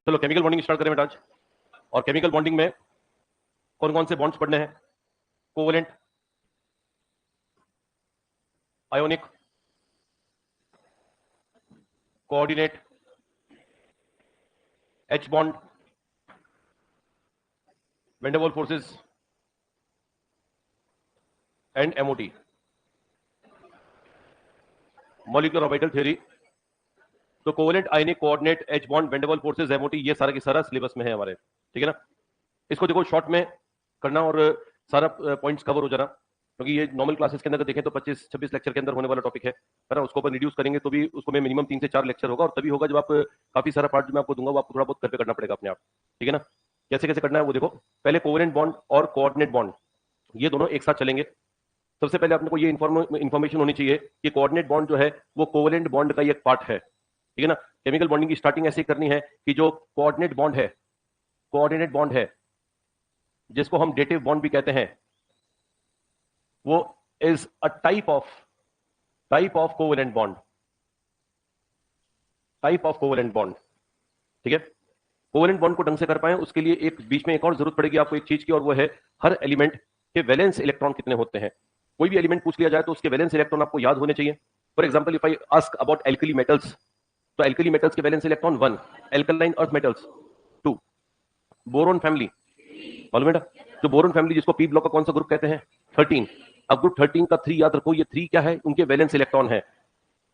चलो chemical bonding start करें बेटा आज। और केमिकल बॉन्डिंग में कौन कौन से बॉन्ड्स पढ़ने हैं? Covalent, ionic, coordinate, H bond, van der Waals forces and MOT, molecular orbital theory. तो covalent, ionic, coordinate, H bond, van der Waals forces, MOT, ये सारा की सारा सिलेबस में है हमारे, ठीक है ना। इसको देखो शॉर्ट में करना और सारा पॉइंट्स कवर हो जाना, क्योंकि ये नॉर्मल क्लासेस के अंदर देखें तो 25-26 लेक्चर के अंदर होने वाला टॉपिक है ना। उसको अपन रिड्यूस करेंगे तो भी उसको में मिनिमम 3 से 4 लेक्चर होगा, और तभी होगा जब आप काफी सारा पार्ट जो मैं आपको दूंगा वो आपको थोड़ा बहुत घर पे करना पड़ेगा अपने आप, ठीक है ना। कैसे कैसे करना है वो देखो। पहले कोवेलेंट बॉन्ड और कोऑर्डिनेट बॉन्ड ये दोनों एक साथ चलेंगे। सबसे पहले अपने को ये इन्फॉर्मेशन होनी चाहिए कि कोऑर्डिनेट बॉन्ड जो है वो कोवेलेंट बॉन्ड का ही एक पार्ट है, ठीक है ना। केमिकल बॉन्डिंग की स्टार्टिंग ऐसे करनी है कि जो कोऑर्डिनेट बॉन्ड है जिसको हम डेटिव बॉन्ड भी कहते हैं, वो is a type of covalent bond, ठीक है। कोवेलेंट बॉन्ड को ढंग से कर पाए उसके लिए एक बीच में एक और जरूरत पड़ेगी आपको एक चीज की, और वो है हर एलिमेंट के वैलेंस इलेक्ट्रॉन कितने होते हैं। कोई भी एलिमेंट पूछ लिया जाए तो उसके वैलेंस इलेक्ट्रॉन आपको याद होने चाहिए। For example if I ask about alkali metals, तो एल्कली मेटल्स के valence electron 1, alkaline earth metals 2, boron family मालूम है ना? जो बोरोन फैमिली जिसको पी ब्लॉक का कौन सा ग्रुप कहते हैं? 13। अब ग्रुप 13 का 3 याद रखो, ये 3 क्या है? उनके वैलेंस इलेक्ट्रॉन है।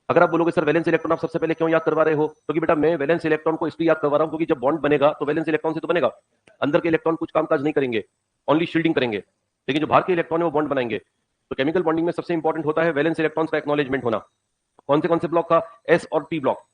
अगर आप बोलोगे सर वैलेंस इलेक्ट्रॉन आप सबसे पहले क्यों याद करवा रहे हो, क्योंकि बेटा मैं वैलेंस इलेक्ट्रॉन को इसलिए याद करवा रहा हूं क्योंकि जब बॉन्ड बनेगा तो वैलेंस इलेक्ट्रॉन से तो बनेगा, अंदर के इलेक्ट्रॉन कुछ कामकाज नहीं करेंगे, ओनली शील्डिंग करेंगे, लेकिन जो बाहर के इलेक्ट्रॉन है वो बॉन्ड बनाएंगे। तो केमिकल बॉन्डिंग में सबसे इंपॉर्टेंट होता है वैलेंस इलेक्ट्रॉन्स का एक्नॉलेजमेंट होना। कौन से ब्लॉक का? एस और पी ब्लॉक।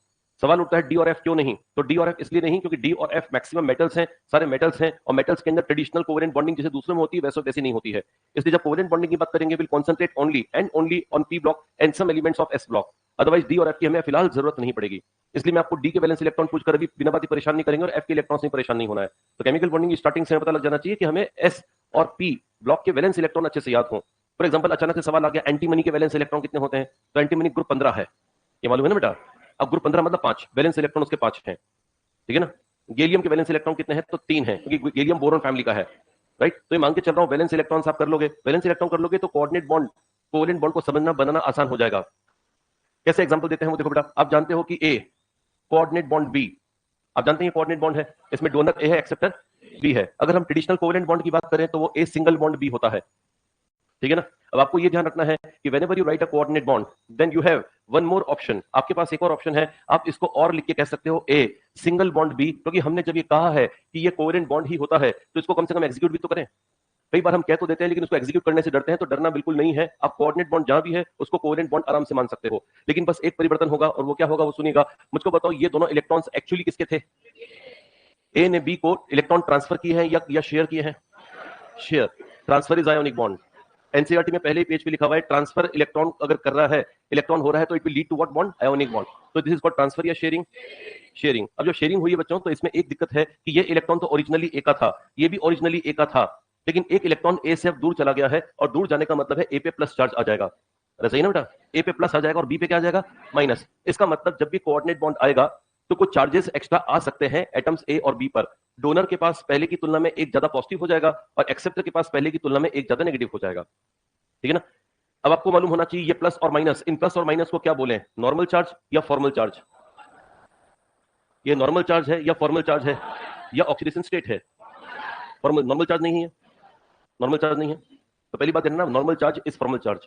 सवाल उठता है डी और एफ क्यों नहीं, तो डी और एफ इसलिए नहीं क्योंकि डी और एफ मैक्सिमम मेटल्स हैं, सारे मेटल्स हैं, और मेटल्स के अंदर ट्रेडिशनल कोवेलेंट बॉन्डिंग जैसे दूसरे में होती है वैसे नहीं होती है। इसलिए जब कोवेलेंट बॉन्डिंग की बात करेंगे will concentrate only on p block and some elements of s block. Otherwise d और एफ की हमें फिलहाल जरूरत नहीं पड़ेगी। इसलिए मैं आपको डी के वैलेंस इलेक्ट्रॉन पूछकर अभी बिना बात ही परेशान नहीं करेंगे, और एफ के इलेक्ट्रॉन से परेशान नहीं होना है। तो केमिकल बॉन्डिंग की स्टार्टिंग से पता लग जाना चाहिए कि हमें एस और पी ब्लॉक के वैलेंस इलेक्ट्रॉन अच्छे से याद हो। फॉर एग्जाम्पल अचानक से सवाल आ गया एंटीमनी के वैलेंस इलेक्ट्रॉन कितने होते हैं, तो एंटीमनी ग्रुप 15 है, ये मालूम है ना बेटा। अब ग्रुप 15 मतलब 5, वैलेंस इलेक्ट्रॉन उसके 5 हैं, ठीक है ना। गैलियम के वैलेंस इलेक्ट्रॉन कितने हैं, तो 3 हैं, क्योंकि गैलियम बोरॉन फैमिली का है, राइट। तो ये मांग के चल रहा हूं वैलेंस इलेक्ट्रॉन्स आप कर लोगे, वैलेंस इलेक्ट्रॉन कर लोगे तो कोऑर्डिनेट बॉन्ड कोवेलेंट बॉन्ड को समझना बनाना आसान हो जाएगा। कैसे एग्जांपल देते हैं वो देखो बेटा। आप जानते हो कि ए कोऑर्डिनेट बॉन्ड बी, आप जानते हैं कोऑर्डिनेट बॉन्ड है, इसमें डोनर ए है, एक्सेप्टर बी है। अगर हम ट्रेडिशनल कोवेलेंट बॉन्ड की बात करें तो वो ए सिंगल बॉन्ड बी होता है, ठीक है ना। अब आपको ये ध्यान रखना है कि whenever you write a coordinate bond then you have one more option, आपके पास एक और ऑप्शन है, आप इसको और लिख के कह सकते हो ए सिंगल बॉन्ड बी, क्योंकि हमने जब ये कहा है कि ये कोवेलेंट बॉन्ड ही होता है तो इसको कम से कम एग्जीक्यूट भी तो करें। कई बार हम कह तो देते हैं लेकिन उसको एग्जीक्यूट करने से डरते हैं, तो डरना बिल्कुल नहीं है। आप कोऑर्डिनेट बॉन्ड जहां भी है उसको कोवेलेंट बॉन्ड आराम से मान सकते हो, लेकिन बस एक परिवर्तन होगा, और वो क्या होगा वो सुनिएगा। मुझको बताओ ये दोनों इलेक्ट्रॉन्स एक्चुअली किसके थे? ए ने बी को इलेक्ट्रॉन ट्रांसफर किए हैं या शेयर किए हैं? Share. Transfer is ionic bond. NCERT में पहले पेज पे लिखा हुआ है ट्रांसफर इलेक्ट्रॉन अगर कर रहा है, इलेक्ट्रॉन हो रहा है तो it will lead to what bond? Ionic bond. तो दिस इज कॉल्ड ट्रांसफर या शेयरिंग? शेयरिंग। अब जो शेयरिंग हुई है बच्चों, तो इसमें एक दिक्कत है कि ये इलेक्ट्रॉन तो ओरिजिनली ए का था, ये भी ओरिजिनली ए का था, लेकिन एक इलेक्ट्रॉन ए से अब दूर चला गया है, और दूर जाने का मतलब है ए पे प्लस चार्ज आ जाएगा। अरे सही ना बेटा, ए पे प्लस आ जाएगा और बी पे क्या आ जाएगा? माइनस। इसका मतलब जब भी कोऑर्डिनेट बॉन्ड आएगा तो कुछ चार्जेस एक्स्ट्रा आ सकते हैं एटम्स ए और बी पर। डोनर के पास पहले की तुलना में एक ज्यादा पॉजिटिव हो जाएगा, और एक्सेप्टर के पास पहले की तुलना में एक ज्यादा नेगेटिव हो जाएगा, ठीक है ना। अब आपको मालूम होना चाहिए ये प्लस और माइनस, इन प्लस और माइनस को क्या बोले, नॉर्मल चार्ज या फॉर्मल चार्ज? ये नॉर्मल चार्ज है या फॉर्मल चार्ज है या ऑक्सीडेशन स्टेट है? फॉर्मल, नॉर्मल चार्ज नहीं है, नॉर्मल चार्ज नहीं है। तो पहली बात है ना, normal charge is formal charge,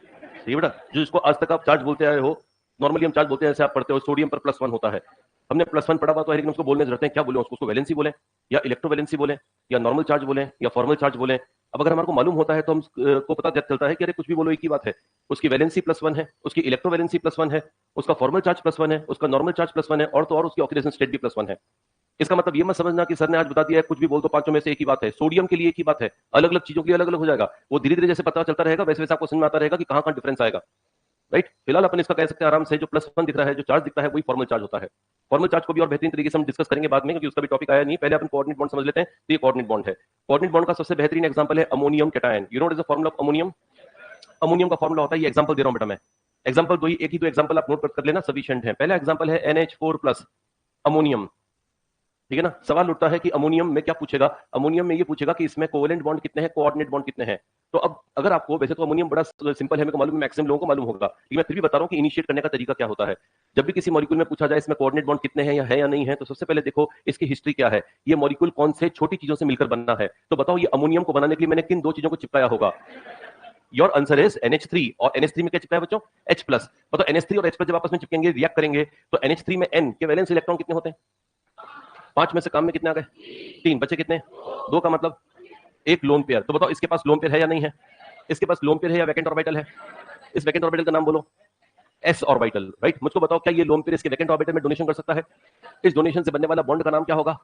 ठीक है बेटा। जो इसको आज तक आप चार्ज बोलते आए हो, नॉर्मली हम चार्ज बोलते हैं, जैसे आप पढ़ते हो सोडियम पर +1 होता है, हमने +1 पढ़ा हुआ तो है, लेकिन उसको बोलने जरूरत है क्या बोले उसको वैलेंसी बोले या इलेक्ट्रोवैलेंसी बोले या नॉर्मल चार्ज बोले या फॉर्मल चार्ज बोले। अब अगर हमारे को मालूम होता है तो हम को पता चलता है कि अरे कुछ भी बोलो एक ही बात है, उसकी वैलेंसी +1 है, उसकी इलेक्ट्रोवैलेंसी +1 है, उसका फॉर्मल चार्ज +1 है, उसका नॉर्मल चार्ज +1 है, और तो और उसकी ऑक्सीडेशन स्टेट भी +1 है। इसका मतलब ये मत समझना कि सर ने आज बता दिया है कुछ भी बोल तो पांचों में से एक ही बात है। सोडियम के लिए एक ही बात है, अलग अलग चीजों के लिए अलग अलग हो जाएगा। वो धीरे धीरे जैसे पता चलता रहेगा वैसे वैसे आपको समझ में आता रहेगा कि कहां कहां डिफरेंस आएगा, राइट। फिलहाल अपन इसका कह सकते हैं आराम से जो +1 दिख रहा है, जो चार्ज दिखता है, वही फॉर्मल चार्ज होता है। फॉर्मल चार्ज को भी और बेहतरीन तरीके से हम डिस्कस करेंगे बाद में, क्योंकि उसका भी टॉपिक आया नहीं। पहले अपन कोऑर्डिनेट बॉन्ड समझ लेते हैं। तो ये कोऑर्डिनेट बॉन्ड है। कोऑर्डिनेट बॉन्ड का सबसे बेहतरीन एग्जांपल है ammonium cation. You know what is the formula of ammonium? Ammonium का फॉर्मूला होता है, ये एग्जांपल दे रहा हूं बेटा मैं। एग्जांपल एक ही दो एग्जांपल आप नोट कर लेना, सफिशिएंट है। पहला एग्जांपल है NH4+ अमोनियम, ठीक है ना। सवाल उठता है कि अमोनियम में क्या पूछेगा, अमोनियम में ये पूछेगा कि इसमें कोवेलेंट बॉन्ड कितने हैं, कोऑर्डिनेट बॉन्ड कितने हैं। तो अब अगर आपको, वैसे तो अमोनियम बड़ा सिंपल है, मेरे को मालूम है, मैक्सिमम लोगों को मालूम होगा, लेकिन मैं फिर भी बता रहा हूं कि इनिशिएट करने का तरीका क्या होता है। जब भी किसी मॉलिक्यूल में पूछा जाए इसमें कोऑर्डिनेट बॉन्ड कितने हैं या नहीं है, तो सबसे पहले देखो इसकी हिस्ट्री क्या है, ये मॉलिक्यूल कौन से छोटी चीजों से मिलकर बनना है। तो बताओ ये अमोनियम को बनाने के लिए मैंने किन दो चीजों को चिपकाया होगा। योर आंसर इज NH3, और NH3 में क्या चिपकाया बच्चों, H प्लस। बताओ NH3 और H प्लस जब आपस में चिपकेंगे, रिएक्ट करेंगे, तो NH3 में N के वैलेंस इलेक्ट्रॉन कितने होते हैं, 5 में से काम में कितने आ गए, 3 बचे कितने, 2 का मतलब एक लोन पेयर। तो बताओ इसके पास लोन पेयर है या नहीं है, इसके पास लोन पेयर है या वैकेंट ऑर्बिटल है, इस वैकेंट ऑर्बिटल का नाम बोलो, एस ऑर्बिटल, राइट। मुझको बताओ क्या ये लोन पेयर इसके वैकेंट ऑर्बिटल में डोनेशन कर सकता है, इस डोनेशन से बनने वाला बॉन्ड का नाम क्या होगा,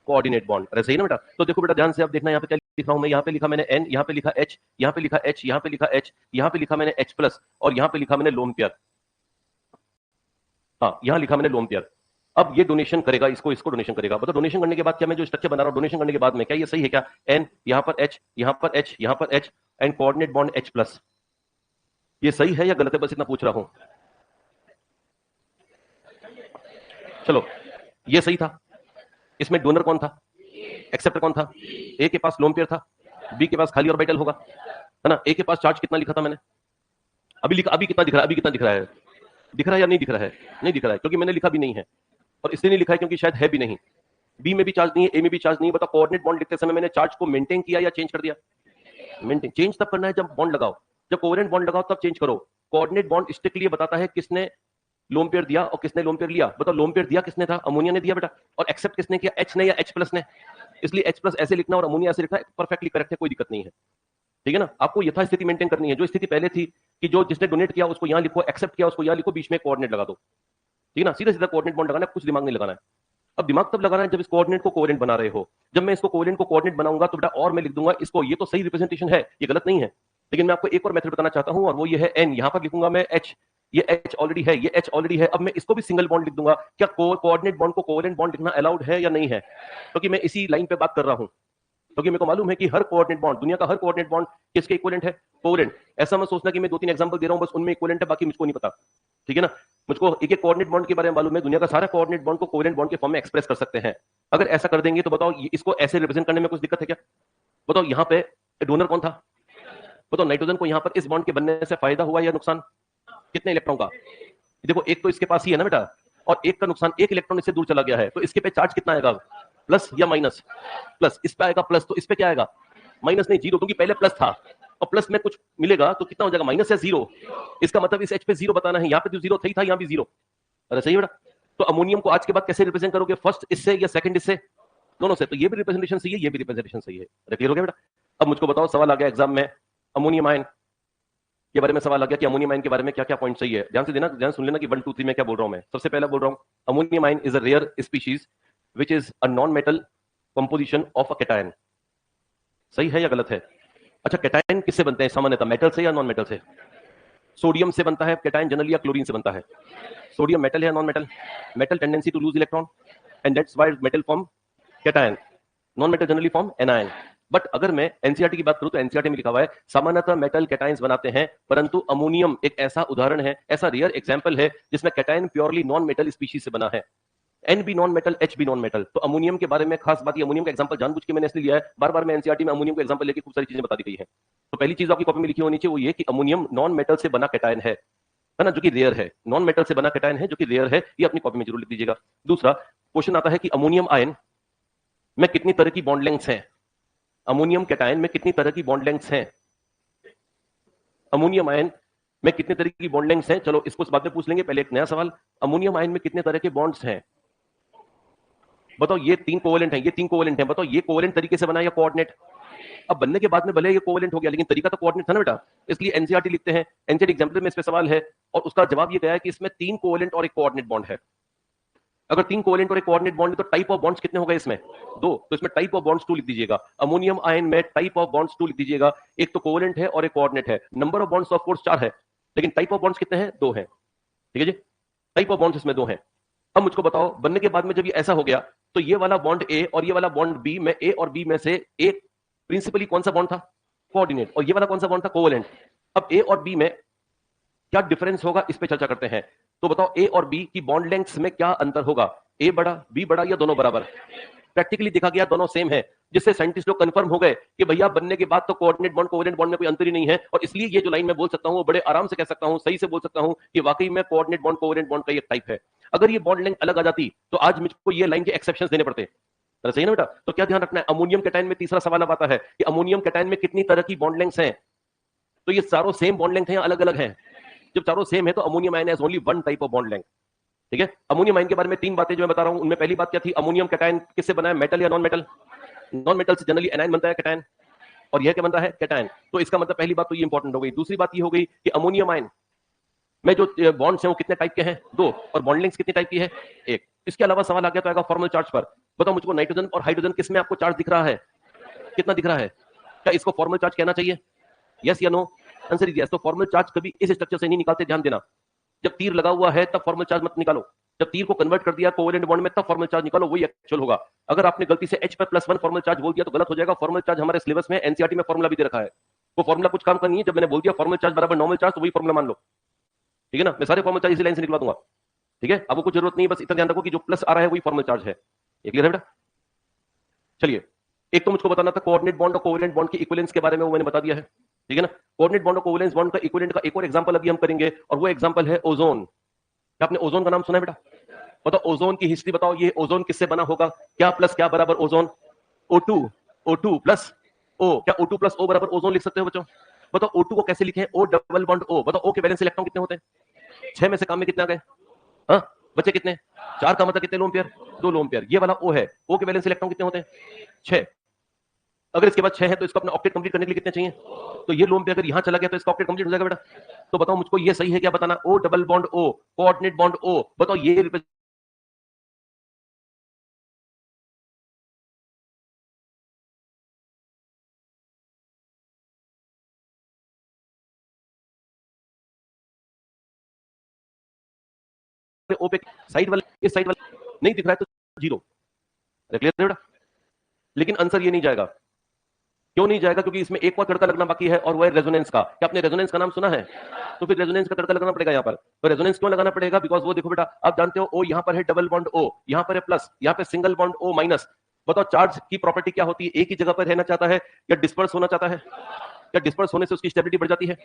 कोऑर्डिनेट बॉन्ड। अरे सही ना बेटा। तो देखो बेटा ध्यान से आप देखना, यहाँ पे क्या लिखा हूं मैं, यहाँ पे लिखा मैंने N, यहाँ पे लिखा H, यहाँ पे लिखा H, यहाँ पे लिखा H, यहाँ पे लिखा मैंने H प्लस, और यहाँ पे लिखा मैंने लोन पेयर। हाँ, यहाँ लिखा मैंने लोन पेयर। अब ये डोनेशन करेगा, इसको डोनेशन करेगा। मतलब डोनेशन करने के बाद क्या मैं जो स्ट्रक्चर बना रहा हूँ डोनेशन करने के बाद में, क्या ये सही है क्या, N यहाँ पर H, यहाँ पर H, यहाँ पर H and coordinate bond H plus, ये सही है या गलत है, बस इतना पूछ रहा हूं। चलो ये सही था। इसमें डोनर कौन था, एक्सेप्टर कौन था, ए के पास लोन पेयर था, बी के पास खाली ऑर्बिटल होगा, है ना। ए के पास चार्ज कितना लिखा था मैंने, अभी लिखा, अभी कितना दिख रहा है, अभी कितना दिख रहा है, दिख रहा है या नहीं दिख रहा है, नहीं दिख रहा है, क्योंकि मैंने लिखा भी नहीं है, और इसलिए नहीं लिखा है क्योंकि शायद है भी नहीं। बी में भी चार्ज नहीं है, ए में भी चार्ज नहीं है। बताओ कोऑर्डिनेट बॉन्ड लिखते समय मैंने चार्ज को मेंटेन किया या चेंज कर दिया, मेंटेन। चेंज तब करना है जब बॉन्ड लगाओ, जब कोवेलेंट बॉन्ड लगाओ तब चेंज करो। कोऑर्डिनेट बॉन्ड स्ट्रिक्टली बताता है किसने लोन पेयर दिया और किसने लोन पेयर लिया। बताओ लोन पेयर दिया किसने था, अमोनिया ने दिया बेटा, और एक्सेप्ट किसने किया, एच ने या एच प्लस ने। इसलिए एच प्लस ऐसे लिखना और अमोनिया ऐसे लिखना परफेक्टली करेक्ट है, कोई दिक्कत नहीं है, ठीक है ना। आपको यथास्थिति मेंटेन करनी है, जो स्थिति पहले थी कि जो जिसने डोनेट किया उसको यहां लिखो, एक्सेप्ट किया उसको यहां लिखो, बीच में कोऑर्डिनेट लगा दो, ठीक है ना। सीधा सीधा कोऑर्डिनेट बॉन्ड लगाना है, कुछ दिमाग नहीं लगाना है। अब दिमाग तब लगाना है जब इस कोऑर्डिनेट को कोवेलेंट बना रहे हो। जब मैं इसको कोवेलेंट को कोऑर्डिनेट बनाऊंगा तो बेटा और मैं लिख दूंगा इसको, ये तो सही रिप्रेजेंटेशन है, ये गलत नहीं है, लेकिन मैं आपको एक और मेथड बताना चाहता हूं, और वो ये है N, यहां पर लिखूंगा मैं H, ये H ऑलरेडी है, ये H ऑलरेडी है। अब मैं इसको भी सिंगल बॉन्ड लिख दूंगा। क्या कोऑर्डिनेट बॉन्ड को कोवेलेंट बॉन्ड लिखना अलाउड है या नहीं है, क्योंकि मैं इसी लाइन पे बात कर रहा हूं, क्योंकि मेरे को मालूम है कि हर कोऑर्डिनेट बॉन्ड, दुनिया का हर कोऑर्डिनेट बॉन्ड किसके इक्विवेलेंट है, कोवेलेंट। ऐसा मत सोचना कि मैं 2-3 एग्जांपल दे रहा हूं बस उनमें इक्विवेलेंट है, बाकी मुझको नहीं पता, ठीक है ना। मुझको एक एक कोऑर्डिनेट बॉन्ड के बारे में मालूम है, दुनिया का सारा कोऑर्डिनेट बॉन्ड को कोवेलेंट बॉन्ड के फॉर्म में एक्सप्रेस कर सकते हैं। अगर ऐसा कर देंगे तो बताओ इसको ऐसे रिप्रेजेंट करने में कुछ दिक्कत है क्या। बताओ यहाँ पे डोनर कौन था, बताओ नाइट्रोजन को यहाँ पर इस बॉन्ड के बनने से फायदा हुआ या नुकसान, कितने इलेक्ट्रॉन का। देखो एक तो इसके पास ही है ना बेटा, और एक का नुकसान, एक इलेक्ट्रॉन इससे दूर चला गया है, तो इसके पे चार्ज कितना आएगा, प्लस या माइनस, प्लस। इस पे आएगा प्लस, तो इस पे क्या आएगा, माइनस नहीं, जीरो, क्योंकि पहले प्लस था और प्लस में कुछ मिलेगा तो कितना हो जाएगा, माइनस या जीरो। इसका मतलब इस H पे जीरो बताना है, यहाँ पे जो जीरो था यहाँ भी जीरो। अरे सही बेटा। तो अमोनियम को आज के बाद कैसे रिप्रेजेंट करोगे, फर्स्ट इससे या सेकंड इससे, दोनों से। तो ये भी रिप्रेजेंटेशन सही है, ये भी रिप्रेजेंटेशन सही है। क्लियर हो गया बेटा। अब मुझको बताओ, सवाल आ गया एग्जाम में अमोनियम आयन के बारे में, सवाल आ गया कि अमोनियम आयन के बारे में क्या क्या पॉइंट सही है। ध्यान से देना, ध्यान सुन लेना कि 1 2 3 में क्या बोल रहा हूं मैं। सबसे पहला बोल रहा हूं, ammonium ion is a rare species which is a non metal composition of a cation. सही है या गलत है। अच्छा, कैटायन किससे बनते हैं सामान्यतः, मेटल से या नॉन मेटल से। सोडियम से बनता है कैटायन जनरली, या क्लोरीन से बनता है। सोडियम मेटल है या non metal, metal tendency to lose electron and that's why metal form cation, non metal generally form anion. But अगर मैं एनसीईआरटी की बात करूं तो एनसीईआरटी में लिखा हुआ है सामान्यतः मेटल कैटायंस बनाते हैं, परंतु अमोनियम एक ऐसा उदाहरण है, ऐसा रेयर एग्जांपल है जिसमें cation purely non metal species से बना है। एन भी नॉन मेटल, एच भी नॉन मेटल। तो अमोनियम के बारे में खास बात, ये अमोनियम का एग्जांपल जानबूझ के मैंने इसलिए लिया है, बार बार मैं एनसीईआरटी में अमोनियम का एग्जांपल लेके खूब सारी चीजें बता दी गई है। तो पहली चीज आपकी कॉपी में लिखी होनी चाहिए वो ये कि अमोनियम नॉन मेटल से बना कैटायन है ना, जो कि रेयर है। नॉन मेटल से बना कैटायन है जो कि रेयर है, ये अपनी कॉपी में जरूर लिख दीजिएगा। दूसरा क्वेश्चन आता है कि अमोनियम आयन में कितनी तरह की बॉन्ड लेंथ्स हैं, अमोनियम कैटायन में कितनी तरह की बॉन्ड लेंथ्स हैं, अमोनियम आयन में कितने तरह की बॉन्ड लेंथ्स हैं। चलो इसको बाद में पूछ लेंगे, पहले एक नया सवाल, अमोनियम आयन में कितने तरह के बॉन्ड्स हैं। बताओ ये 3 कोवेलेंट हैं, ये 3 कोवेलेंट हैं, बताओ ये कोवेलेंट तरीके से बना या कोऑर्डिनेट। अब बनने के बाद में भले ये कोवेलेंट हो गया, लेकिन तरीका तो कोऑर्डिनेट था ना बेटा, इसलिए एनसीईआरटी लिखते हैं। एनसीईआरटी एग्जाम्पल में इस पे सवाल है और उसका जवाब ये गया है कि इसमें 3 कोवेलेंट और एक कोऑर्डिनेट बॉन्ड है। अगर 3 कोवेलेंट और एक कोऑर्डिनेट बॉन्ड है तो टाइप ऑफ बॉन्ड्स कितने हो गए इसमें, 2। तो इसमें टाइप ऑफ बॉन्ड्स 2 लिख दीजिएगा। अमोनियम आयन में टाइप ऑफ बॉन्ड्स 2 लिख दीजिएगा, एक तो कोवेलेंट है और एक कोऑर्डिनेट है। Number of bonds of course 4 है, लेकिन टाइप ऑफ बॉन्ड्स कितने हैं, 2 हैं। ठीक है जी, टाइप ऑफ बॉन्ड्स इसमें 2 हैं। अब मुझको बताओ बनने के बाद में जब ये ऐसा हो गया तो ये वाला बॉन्ड ए और ये वाला बॉन्ड बी में, ए और बी में से एक प्रिंसिपली कौन सा बॉन्ड था, कोऑर्डिनेट, और ये वाला कौन सा बॉन्ड था, कोवेलेंट। अब ए और बी में क्या डिफरेंस होगा इस पे चर्चा करते हैं। तो बताओ ए और बी की बॉन्ड लेंथ्स में क्या अंतर होगा। ए बड़ा बी बड़ा या दोनों बराबर? प्रैक्टिकली देखा गया दोनों सेम है, जिससे साइंटिस्ट लोग कंफर्म हो गए कि भैया बनने के बाद तो कोऑर्डिनेट बॉन्ड कोवेलेंट बॉन्ड में कोई अंतर ही नहीं है, और इसलिए ये जो लाइन मैं बोल सकता हूं वो बड़े आराम से कह सकता हूं, सही से बोल सकता हूं कि वाकई में कोऑर्डिनेट बॉन्ड कोवेलेंट बॉन्ड का एक टाइप है। अगर ये बॉन्ड लेंथ अलग आ जाती तो आज मुझको ये लाइन के एक्सेप्शंस देने पड़ते। सही ना बेटा? तो क्या ध्यान रखना है, अमोनियम कैटायन में तीसरा सवाल अब आता है कि अमोनियम कैटायन में कितनी तरह की बॉन्ड लेंथ्स हैं? तो ये चारों सेम बॉन्ड लेंथ है या अलग अलग है? जब चारों सेम है तो ammonium ion has only one type of bond length. ठीक है, अमोनियम आयन के बारे में तीन बातें जो मैं बता रहा हूं, उनमें पहली बात क्या थी, अमोनियम कैटायन किससे बना है, मेटल या नॉन मेटल? नॉन मेटल से जनरली एनायन बनता है कैटायन, और यह क्या बनता है, कैटायन। तो इसका मतलब पहली बात तो ये इंपॉर्टेंट हो गई। दूसरी बात ये हो गई कि अमोनियम आयन में जो बॉन्ड्स हैं वो कितने टाइप के हैं, दो, और बॉन्ड लेंथ कितनी टाइप की है, एक। इसके अलावा सवाल आ गया तो आएगा फॉर्मल चार्ज पर। बताओ मुझको नाइट्रोजन और हाइड्रोजन किसमें आपको चार्ज दिख रहा है, कितना दिख रहा है? क्या इसको फॉर्मल चार्ज कहना चाहिए, यस या नो? Answer is yes. तो फॉर्मल चार्ज कभी इस स्ट्रक्चर से नहीं निकालते, ध्यान देना। जब तीर लगा हुआ है तब फॉर्मल चार्ज मत निकालो, जब तीर को कन्वर्ट कर दिया कोवेलेंट बॉन्ड में तब फॉर्मल चार्ज निकालो, वही एक्चुअल होगा। अगर आपने गलती से H+1 फॉर्मल चार्ज बोल दिया तो गलत हो जाएगा। फॉर्मल चार्ज हमारे सिलेबस में एनसीईआरटी में फॉर्मूला भी दे रखा है, वो फॉर्मूला कुछ काम का नहीं है। जब मैंने बोल दिया फॉर्मल चार्ज बराबर नॉर्मल चार्ज तो वही फॉर्मूला मान लो, ठीक है ना? मैं सारे फॉर्मल चार्ज इसी लाइन से निकला दूंगा, ठीक है? अब वो कुछ जरूरत नहीं है, बस इतना ध्यान रखो कि जो प्लस आ रहा है वही फॉर्मल चार्ज है। ये क्लियर है बेटा? चलिए, एक तो मुझको बताना था कोऑर्डिनेट बॉन्ड और कोवेलेंट बॉन्ड की इक्विवेलेंस के बारे में, वो मैंने बता दिया है, ठीक है ना? कोऑर्डिनेट बॉन्ड और कोवेलेंस बॉन्ड का इक्विवेलेंट का एक और एग्जांपल अभी हम करेंगे, और वो एग्जांपल है ओजोन। क्या आपने ओजोन का नाम सुना है बेटा? बताओ ओजोन की हिस्ट्री बताओ, ये ओजोन किससे बना होगा, क्या प्लस क्या बराबर ozone, O2, O2 plus O, क्या O2 प्लस O बराबर ओजोन लिख सकते हो बच्चों? बताओ O2 को कैसे लिखें, O डबल बॉन्ड O। बताओ O के वैलेंस इलेक्ट्रॉन कितने होते हैं? 6 में से काम में कितने आ गए? हाँ बच्चे कितने? 4 का मतलब कितने लोन पेयर? 2 lone pair. ये वाला O है, O के वैलेंस इलेक्ट्रॉन कितने होते हैं? 6। अगर इसके बाद 6 है तो इसको अपना ऑक्टेट कंप्लीट करने के लिए कितने चाहिए? तो ये लोन पेयर अगर यहां चला गया तो इसका ऑक्टेट कंप्लीट हो जाएगा बेटा। तो बताओ मुझको ये सही है क्या बताना, O double bond O coordinate bond O। बताओ ये O पे साइड वाले, इस साइड वाले नहीं दिख रहा है तो जीरो। क्लियर है बेटा? लेकिन आंसर ये नहीं जाएगा। क्यों नहीं जाएगा? क्योंकि इसमें एक और तड़का लगना बाकी है, और वो है रेजोनेंस का। क्या आपने रेजोनेंस का नाम सुना है? तो फिर रेजोनेंस का तड़का लगाना पड़ेगा यहाँ पर। तो रेजोनेंस क्यों लगाना पड़ेगा? बिकॉज वो देखो बेटा, आप जानते हो O यहाँ पर है डबल बॉन्ड O, यहाँ पर है प्लस, यहाँ पे सिंगल बॉन्ड O माइनस। बताओ चार्ज की प्रॉपर्टी क्या होती है, एक ही जगह पर रहना चाहता है या डिस्पर्स होना चाहता है? या डिस्पर्स होने से उसकी स्टेबिलिटी बढ़ जाती है?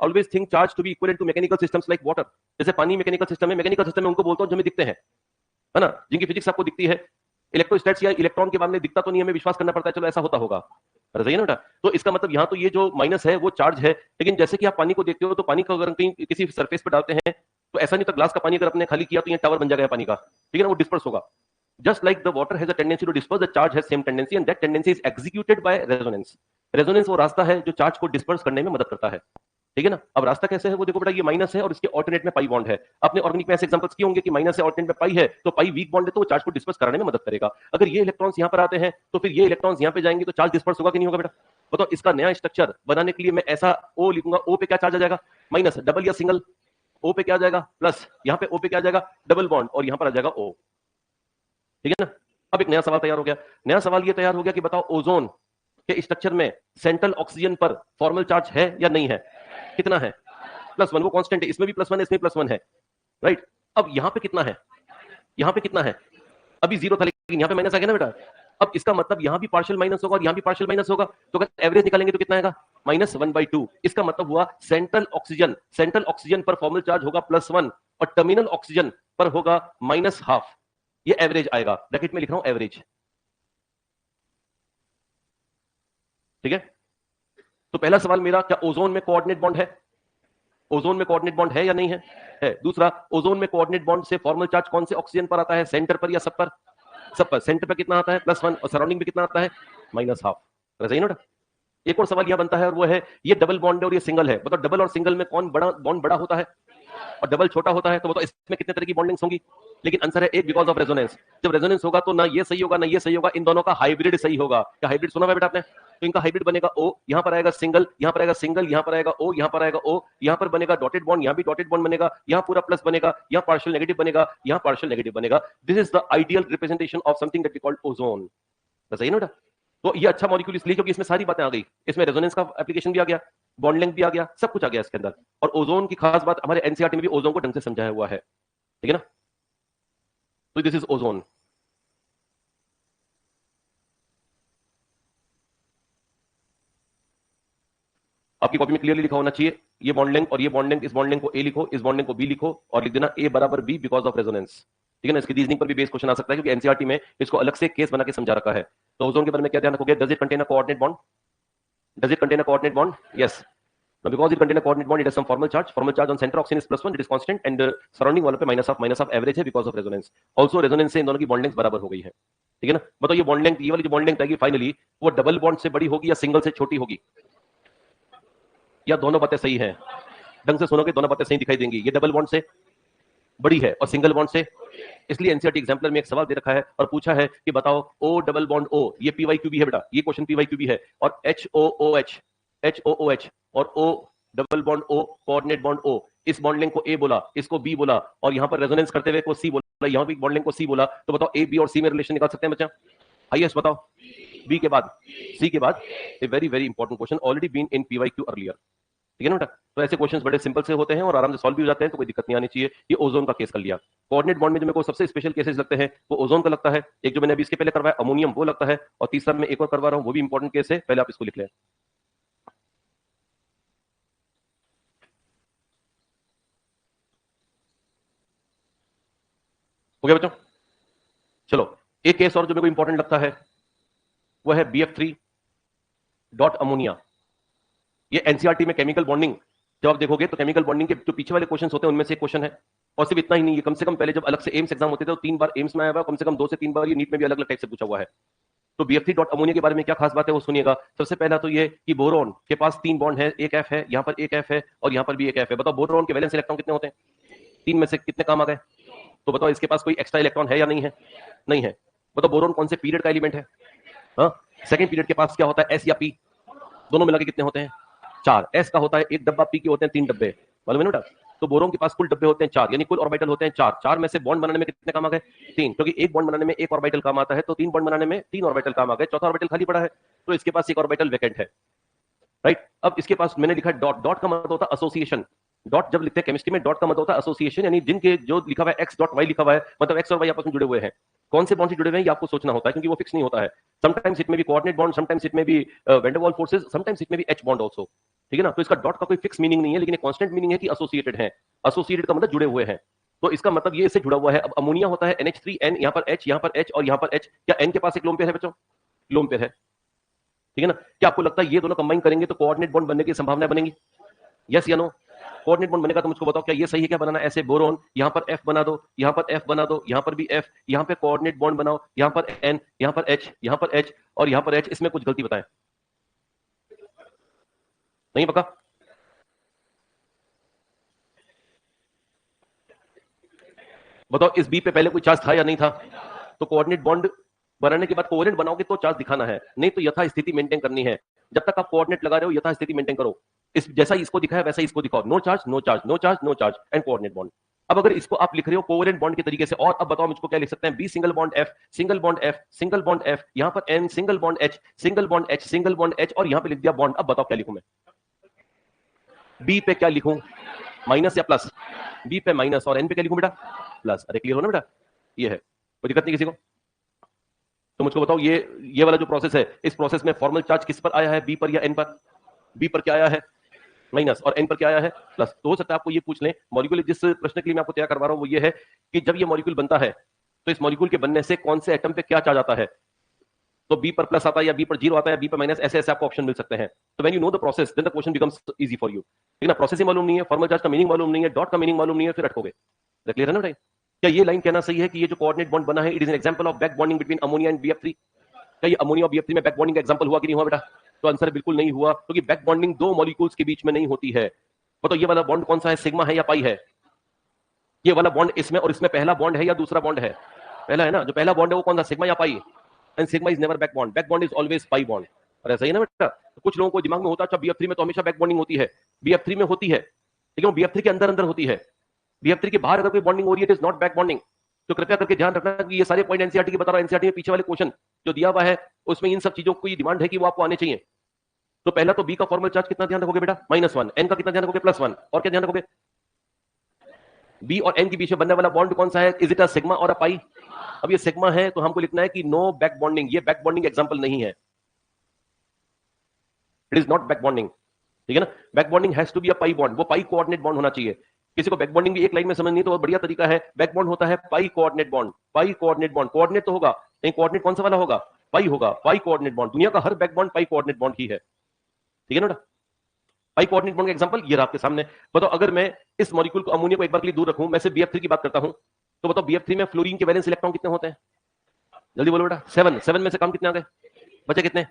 Always think charge to be equivalent to mechanical systems like water. जैसे पानी मैकेनिकल सिस्टम है, मैकेनिकल सिस्टम में उनको बोलता हूं जो हमें दिखते हैं, है ना, जिनकी फिजिक्स आपको दिखती है। इलेक्ट्रोस्टैट्स या इलेक्ट्रॉन के बारे में दिखता तो नहीं, हमें विश्वास करना पड़ता है चलो ऐसा होता होगा, सही है ना बेटा? तो इसका मतलब यहाँ तो ये जो माइनस है वो चार्ज है, लेकिन जैसे कि आप पानी को देखते हो तो पानी को अगर कहीं किसी सरफेस पर डालते हैं तो ऐसा नहीं, तो ग्लास का पानी अगर अपने खाली किया तो ये टावर बन जाएगा पानी का, ठीक है ना, वो डिस्पर्स होगा। Just like the water has a tendency to disperse, the charge has same tendency, and that tendency is executed by resonance. Resonance वो रास्ता है जो चार्ज को डिस्पर्स करने में मदद करता है, ठीक है ना? अब रास्ता कैसे है वो देखो बेटा, ये माइनस है और इसके ऑल्टरनेट में पाई बॉन्ड है। आपने ऑर्गेनिक में ऐसे एग्जांपल्स किए होंगे कि माइनस है ऑल्टरनेट में पाई है, तो पाई वीक बॉन्ड है तो वो चार्ज को डिस्पर्स कराने में मदद करेगा। अगर ये इलेक्ट्रॉन्स यहाँ पर आते हैं तो फिर ये इलेक्ट्रॉन्स यहाँ पे जाएंगे तो चार्ज डिस्पर्स होगा कि नहीं होगा बेटा? बताओ इसका नया स्ट्रक्चर बनाने के लिए मैं ऐसा O लिखूंगा, O पे क्या चार्ज आ जाएगा, माइनस, डबल या सिंगल, O पे क्या आ जाएगा, प्लस, यहाँ पे O पे क्या आ जाएगा, डबल बॉन्ड, और यहाँ पर आ जाएगा O, ठीक है ना? अब एक नया सवाल तैयार हो गया। नया सवाल ये तैयार हो गया कि बताओ ओजोन के स्ट्रक्चर में सेंट्रल ऑक्सीजन पर फॉर्मल चार्ज है या नहीं है? कितना है? +1, वो कांस्टेंट है, इसमें भी +1 है, इसमें +1 है, राइट? अब यहाँ पे कितना है, यहाँ पे कितना है? अभी जीरो था लेकिन यहाँ पे माइनस आ गया ना बेटा। अब इसका मतलब यहाँ भी पार्शियल माइनस होगा और यहाँ भी पार्शियल माइनस होगा, तो अगर एवरेज निकालेंगे तो कितना आएगा, -1/2। इसका मतलब हुआ सेंट्रल ऑक्सीजन पर फॉर्मल चार्ज होगा +1 और टर्मिनल ऑक्सीजन पर होगा -12। ये एवरेज आएगा, ब्रैकेट में लिख रहा हूं एवरेज, ठीक है? तो पहला सवाल मेरा, क्या ओजोन में कोऑर्डिनेट बॉन्ड है? ओजोन में कोऑर्डिनेट बॉन्ड है या नहीं है? है। दूसरा, ओजोन में कोऑर्डिनेट बॉन्ड से फॉर्मल चार्ज कौन से ऑक्सीजन पर आता है, सेंटर पर या सब पर? सब पर। सेंटर पर कितना आता है, +1, और सराउंडिंग में कितना आता है, -12। सही ना? एक और सवाल यहां बनता है और वो है, ये डबल बॉन्ड है और ये सिंगल है, बताओ डबल और सिंगल में कौन बड़ा बॉन्ड बड़ा होता है और डबल छोटा होता है? तो बताओ इसमें कितने तरह की बॉन्डिंग्स होंगी? लेकिन आंसर है एक, बिकॉज ऑफ रेजोनेंस। जब रेजोनेंस होगा तो ना ये सही होगा ना ये सही होगा, इन दोनों का हाइब्रिड सही होगा। क्या हाइब्रिड सुना हुआ बेटा आपने? तो इनका हाइब्रिड बनेगा O, यहां पर आएगा सिंगल, यहां पर आएगा सिंगल, यहां पर आएगा O, यहां पर आएगा O, यहां पर बनेगा डॉटेड बॉन्ड, यहां भी डॉटेड बॉन्ड बनेगा, यहां पूरा प्लस बनेगा, यहां पार्शियल नेगेटिव बनेगा, यहां पार्शियल नेगेटिव बनेगा। This is the ideal representation of something that we called ozone. सही है ना बेटा? तो ये अच्छा मॉलिक्यूल इसलिए क्योंकि इसमें सारी बातें आ गई, इसमें रेजोनेंस का एप्लीकेशन भी आ गया, बॉन्ड लेंथ भी आ गया, सब कुछ आ गया इसके अंदर। और ओजोन की खास बात, हमारे एनसीईआरटी में भी ओजोन को ढंग से समझाया हुआ है, ठीक है ना? तो दिस इज ओजोन। आपकी कॉपी में क्लियरली लिखा होना चाहिए ये बॉन्ड लेंथ और ये बॉन्ड लेंथ, इस बॉन्ड लेंथ को ए लिखो, इस बॉन्ड लेंथ को बी लिखो और लिख देना ए बराबर बी बिकॉज ऑफ रेजोनेंस। ठीक है ना, इसकी रीजनिंग पर भी बेस क्वेश्चन आ सकता है क्योंकि एनसीईआरटी में इसको अलग से केस बना के समझा रखा है। तो ओजोन के बारे में क्या ध्यान रखोगे? Does it contain a coordinate bond? Does it contain a coordinate bond? Yes. Now, because it contain a coordinate bond, it has some formal charge. Formal charge on center oxygen is +1, it is constant, and surrounding वालों पे minus of average है because of resonance. Also resonance से इन दोनों की bond length बराबर हो गई है। ठीक है ना? बताओ ये bond length, ये वाली जो bond length आएगी फाइनली वो डबल बॉन्ड से बड़ी होगी या सिंगल से छोटी होगी? या दोनों बातें सही हैं? ढंग से सुनोगे दोनों बातें सही दिखाई देंगी। ये डबल बॉन्ड से बड़ी है और सिंगल बॉन्ड से, इसलिए एनसीईआरटी एग्जाम्पलर में एक सवाल दे रखा है और पूछा है कि बताओ ओ डबल बॉन्ड ओ, ये पीवाईक्यूबी है बेटा, ये क्वेश्चन पीवाईक्यूबी है, और एच और O double bond O coordinate bond O, इस बॉन्ड लिंक को ए बोला, इसको बी बोला और यहां पर रेजोनेंस करते हुए को सी बोला, यहां भी बॉन्ड लिंक को सी बोला, तो बताओ ए बी और सी में रिलेशन निकाल सकते हैं बच्चा? हाईएस्ट बताओ, बी के बाद सी के बाद। A very very important question, already been in PYQ earlier. ठीक है ना बेटा? तो ऐसे क्वेश्चंस बड़े सिंपल से होते हैं और आराम से सॉल्व भी हो जाते हैं, तो कोई दिक्कत नहीं आनी चाहिए। ये ओजोन का केस कर लिया। कोऑर्डिनेट बॉन्ड में जो मेरे को सबसे स्पेशल केसेस लगते हैं वो ओजोन का लगता है, एक जो मैंने अभी इसके पहले करवाया अमोनियम वो लगता है, और तीसरा मैं एक और करवा रहा हूं वो भी इंपॉर्टेंट केस है, पहले आप इसको लिख लें। हो गया बच्चों? चलो एक केस और जो मेरे को इंपॉर्टेंट लगता है वो है BF3 डॉट अमोनिया। ये एनसीईआरटी में केमिकल बॉन्डिंग जब आप देखोगे तो केमिकल बॉन्डिंग के जो पीछे वाले क्वेश्चन होते हैं उनमें से एक क्वेश्चन है। और सिर्फ इतना ही नहीं, ये कम से कम पहले जब अलग से एम्स एग्जाम होते थे तो 3 बार एम्स में आया हुआ, कम से कम 2 से 3 बार ये नीट में भी अलग अलग टाइप से पूछा हुआ है। तो BF3 डॉट अमोनिया के बारे में क्या खास बात है वो सुनिएगा। सबसे पहला तो ये कि बोरोन के पास 3 बॉन्ड है, एक एफ है, यहाँ पर एक एफ है और यहाँ पर भी एक एफ है। बताओ बोरोन के वैलेंस इलेक्ट्रॉन कितने होते हैं? 3 में से कितने काम आ गए? तो बताओ इसके पास कोई एक्स्ट्रा इलेक्ट्रॉन है या नहीं है? नहीं है। बताओ बोरोन कौन से पीरियड का एलिमेंट है? हाँ, सेकंड पीरियड के पास क्या होता है, एस या पी? दोनों मिला के कितने होते हैं? 4। एस का होता है 1 डब्बा, पी के होते हैं 3 डब्बे, मालूम है ना बेटा? तो बोरोन के पास कुल डब्बे होते हैं 4, यानी कुल ऑर्बिटल होते हैं 4। 4 में से बॉन्ड बनाने में कितने काम आ गए? 3, क्योंकि एक बॉन्ड बनाने में एक ऑर्बिटल काम आता है, तो 3 बॉन्ड बनाने में 3 ऑर्बिटल काम आ गए, चौथा ऑर्बिटल खाली पड़ा है, तो इसके पास एक ऑर्बिटल वैकेंट है। राइट, अब इसके पास मैंने लिखा डॉट। डॉट का मतलब होता है एसोसिएशन। डॉट जब लिखते हैं केमिस्ट्री में, डॉट का मतलब होता है एसोसिएशन, यानी जिनके जो लिखा हुआ है एक्स डॉट वाई लिखा हुआ है, मतलब एक्स और वाई आपस में जुड़े हुए हैं। कौन से बॉन्ड से जुड़े हुए हैं ये आपको सोचना होता है क्योंकि वो फिक्स नहीं होता है। समटाइम्स इट में भी कोऑर्डिनेट बॉन्ड, समटाइम्स इट में भी van der Waals forces, sometimes it में भी एच बॉन्ड आल्सो। ठीक है ना? तो इसका डॉट का कोई फिक्स मीनिंग नहीं है, लेकिन एक कांस्टेंट मीनिंग है कि एसोसिएटेड है। एसोसिएटेड का मतलब जुड़े हुए हैं, तो इसका मतलब ये इससे जुड़ा हुआ है। अब अमोनिया होता है NH3N, यहाँ पर H, यहाँ पर H और यहाँ पर H। क्या N के पास एक लोन पेयर है बच्चों? लोन पेयर है। ठीक है ना? क्या आपको लगता है ये दोनों कंबाइन करेंगे तो कोऑर्डिनेट बॉन्ड बनने की संभावना बनेगी? यस या नो? कोऑर्डिनेट बॉन्ड बनेगा तो मुझको बताओ क्या ये सही है? क्या बनाना? ऐसे बोरोन यहाँ पर F बना दो, यहाँ पर F बना दो, यहाँ पर भी F, यहाँ पे कोऑर्डिनेट बॉन्ड बनाओ, यहाँ पर N, यहाँ पर H, यहाँ पर H और यहाँ पर H। इसमें कुछ गलती बताएं? नहीं पक्का? बताओ इस बी पे पहले कोई चार्ज था या नहीं था? तो कोऑर्डिनेट बॉन्ड बनाने के बाद कोवेलेंट बनाओगे तो चार्ज दिखाना है, नहीं तो यथास्थिति मेंटेन करनी है। जब तक आप कोऑर्डिनेट लगा रहे हो यथास्थिति मेंटेन करो। इस जैसा इसको दिखाया वैसा इसको दिखाओ, no charge no charge no charge no charge and coordinate bond. अब अगर इसको आप लिख रहे हो कोवेलेंट बॉन्ड के तरीके से, और अब बताओ मुझको क्या लिख सकते हैं? B single bond F, single bond F, single bond F, यहाँ पर N, single bond H, single bond H, single bond H और यहाँ पे लिख दिया बॉन्ड। अब बताओ क्या लिखूं मैं? बी पे क्या लिखूं, माइनस या प्लस? बी पे माइनस और एन पे क्या लिखूं बेटा? प्लस। अरे क्लियर हो ना बेटा? ये है, कोई दिक्कत नहीं किसी को? तो मुझको बताओ ये वाला जो प्रोसेस है, इस प्रोसेस में फॉर्मल चार्ज किस पर आया है, बी पर या एन पर? बी पर क्या आया है? माइनस, और एन पर क्या आया है? प्लस। तो हो सकता है आपको ये पूछ लें, मॉलिक्यूल जिस प्रश्न के लिए मैं आपको तैयार करवा रहा हूं वो ये है कि जब ये मॉलिक्यूल बनता है तो इस मॉलिक्यूल के बनने से कौन से एटम पे क्या चार्ज आता है? तो बी पर प्लस आता है या बी पर जीरो आता है या बी पर माइनस, ऐसे ऐसे आपको ऑप्शन मिल सकते हैं। तो when you know the process then the question becomes easy for you. ठीक है ना? प्रोसेस ही मालूम नहीं है, फॉर्मल चार्ज का मीनिंग मालूम नहीं है, डॉट का मीनिंग मालूम नहीं है, फिर अटकोगे। क्लियर है ना भाई? क्या ये लाइन कहना सही है कि ये जो कोऑर्डिनेट बॉन्ड बना है it is an example of back bonding between ammonia and BF3? क्या ये अमोनिया और BF3 में बैक बॉन्डिंग का एग्जांपल हुआ कि नहीं हुआ बेटा? तो आंसर बिल्कुल नहीं हुआ, क्योंकि बैक बॉन्डिंग दो मॉलिक्यूल्स के बीच में नहीं होती है। बताओ ये वाला बॉन्ड कौन सा है, सिग्मा है या पाई है? ये वाला बॉन्ड इसमें और इसमें पहला बॉन्ड है या दूसरा बॉन्ड है? पहला है ना? जो पहला बॉन्ड है वो कौन सा, सिग्मा या pi? And sigma is never back bond, back bond is always pi bond. और ऐसा ही ना बेटा? तो कुछ लोगों को दिमाग में होता है अच्छा BF3 में तो हमेशा बैक बॉन्डिंग होती है। BF3 में होती है, लेकिन वो BF3 के अंदर अंदर होती है। BF3 के बाहर अगर कोई बॉन्डिंग हो रही है it is not back bonding. तो कृपया करके ध्यान रखना कि ये सारे पॉइंट एनसीईआरटी के बता रहा हूं। एनसीईआरटी में पीछे वाले क्वेश्चन जो दिया हुआ है उसमें इन सब चीजों की डिमांड है कि वो आपको आने चाहिए। तो पहला तो बी का फॉर्मल चार्ज कितना ध्यान रखोगे बेटा? -1। एन का कितना ध्यान रखोगे? +1। और क्या ध्यान रखोगे? बी और एन के बीच में बनने वाला बॉन्ड कौन सा है? इज इट अ सिग्मा और अ पाई? अब ये सिग्मा है तो हमको लिखना है कि नो बैक बॉन्डिंग, ये बैक बॉन्डिंग एग्जांपल नहीं है, it is not back bonding, ठीक है ना। Back bonding has to be a pi bond, वो पाई कोऑर्डिनेट बॉन्ड होना चाहिए। किसी को बैक बॉन्डिंग भी एक लाइन में समझनी तो बढ़िया तरीका है, बैक बॉन्ड होता है पाई coordinate bond. Pi coordinate bond, coordinate तो होगा, नहीं कोऑर्डिनेट कौन सा वाला होगा? पाई होगा, पाई कोऑर्डिनेट बॉन्ड। दुनिया का हर back bond pi coordinate bond ही है, ठीक है ना। पाई कोऑर्डिनेट बॉन्ड का एग्जांपल ये रहा आपके सामने। बताओ अगर मैं इस मॉलिक्यूल को अमोनिया को एक बार के लिए दूर रखूं, मैं सिर्फ BF3 की बात करता हूं, तो बताओ BF3 में फ्लोरीन के वैलेंस इलेक्ट्रॉन कितने होते हैं? जल्दी बोलो बेटा। 7 में से काम कितने आ गए? बचे कितने?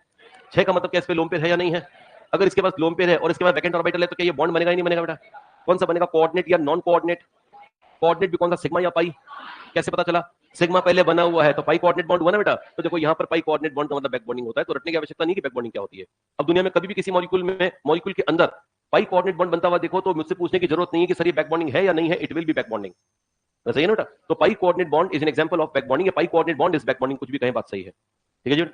6 का मतलब क्या इस पे लोन पेयर है या नहीं है? अगर इसके पास लोन पेयर है और इसके बाद वैकेंट ऑर्बिटल है तो क्या ये बॉन्ड बनेगा ही नहीं बनेगा बेटा? कौन सा बनेगा, कोऑर्डिनेट या नॉन कोऑर्डिनेट? कोऑर्डिनेट भी कौन सा, सिग्मा या पाई? कैसे पता चला? सिग्मा पहले बना हुआ है तो पाई कोऑर्डिनेट बॉन्ड हुआ ना बेटा। तो देखो यहाँ पर पाई कोऑर्डिनेट बॉन्ड का मतलब बैक बॉन्डिंग होता है, तो रटने की आवश्यकता नहीं कि बैक बॉन्डिंग क्या होती है। अब दुनिया में कभी भी किसी मॉलिक्यूल के अंदर पाई कोऑर्डिनेट बॉन्ड बनता हुआ देखो तो मुझसे पूछने की जरूरत नहीं है कि सर ये बैक बॉन्डिंग है या नहीं है, it will be back bonding. सही है ना बेटा। तो pi coordinate bond is an example of back bonding, pi coordinate bond is back bonding, कुछ भी कहें बात सही है, ठीक है जी।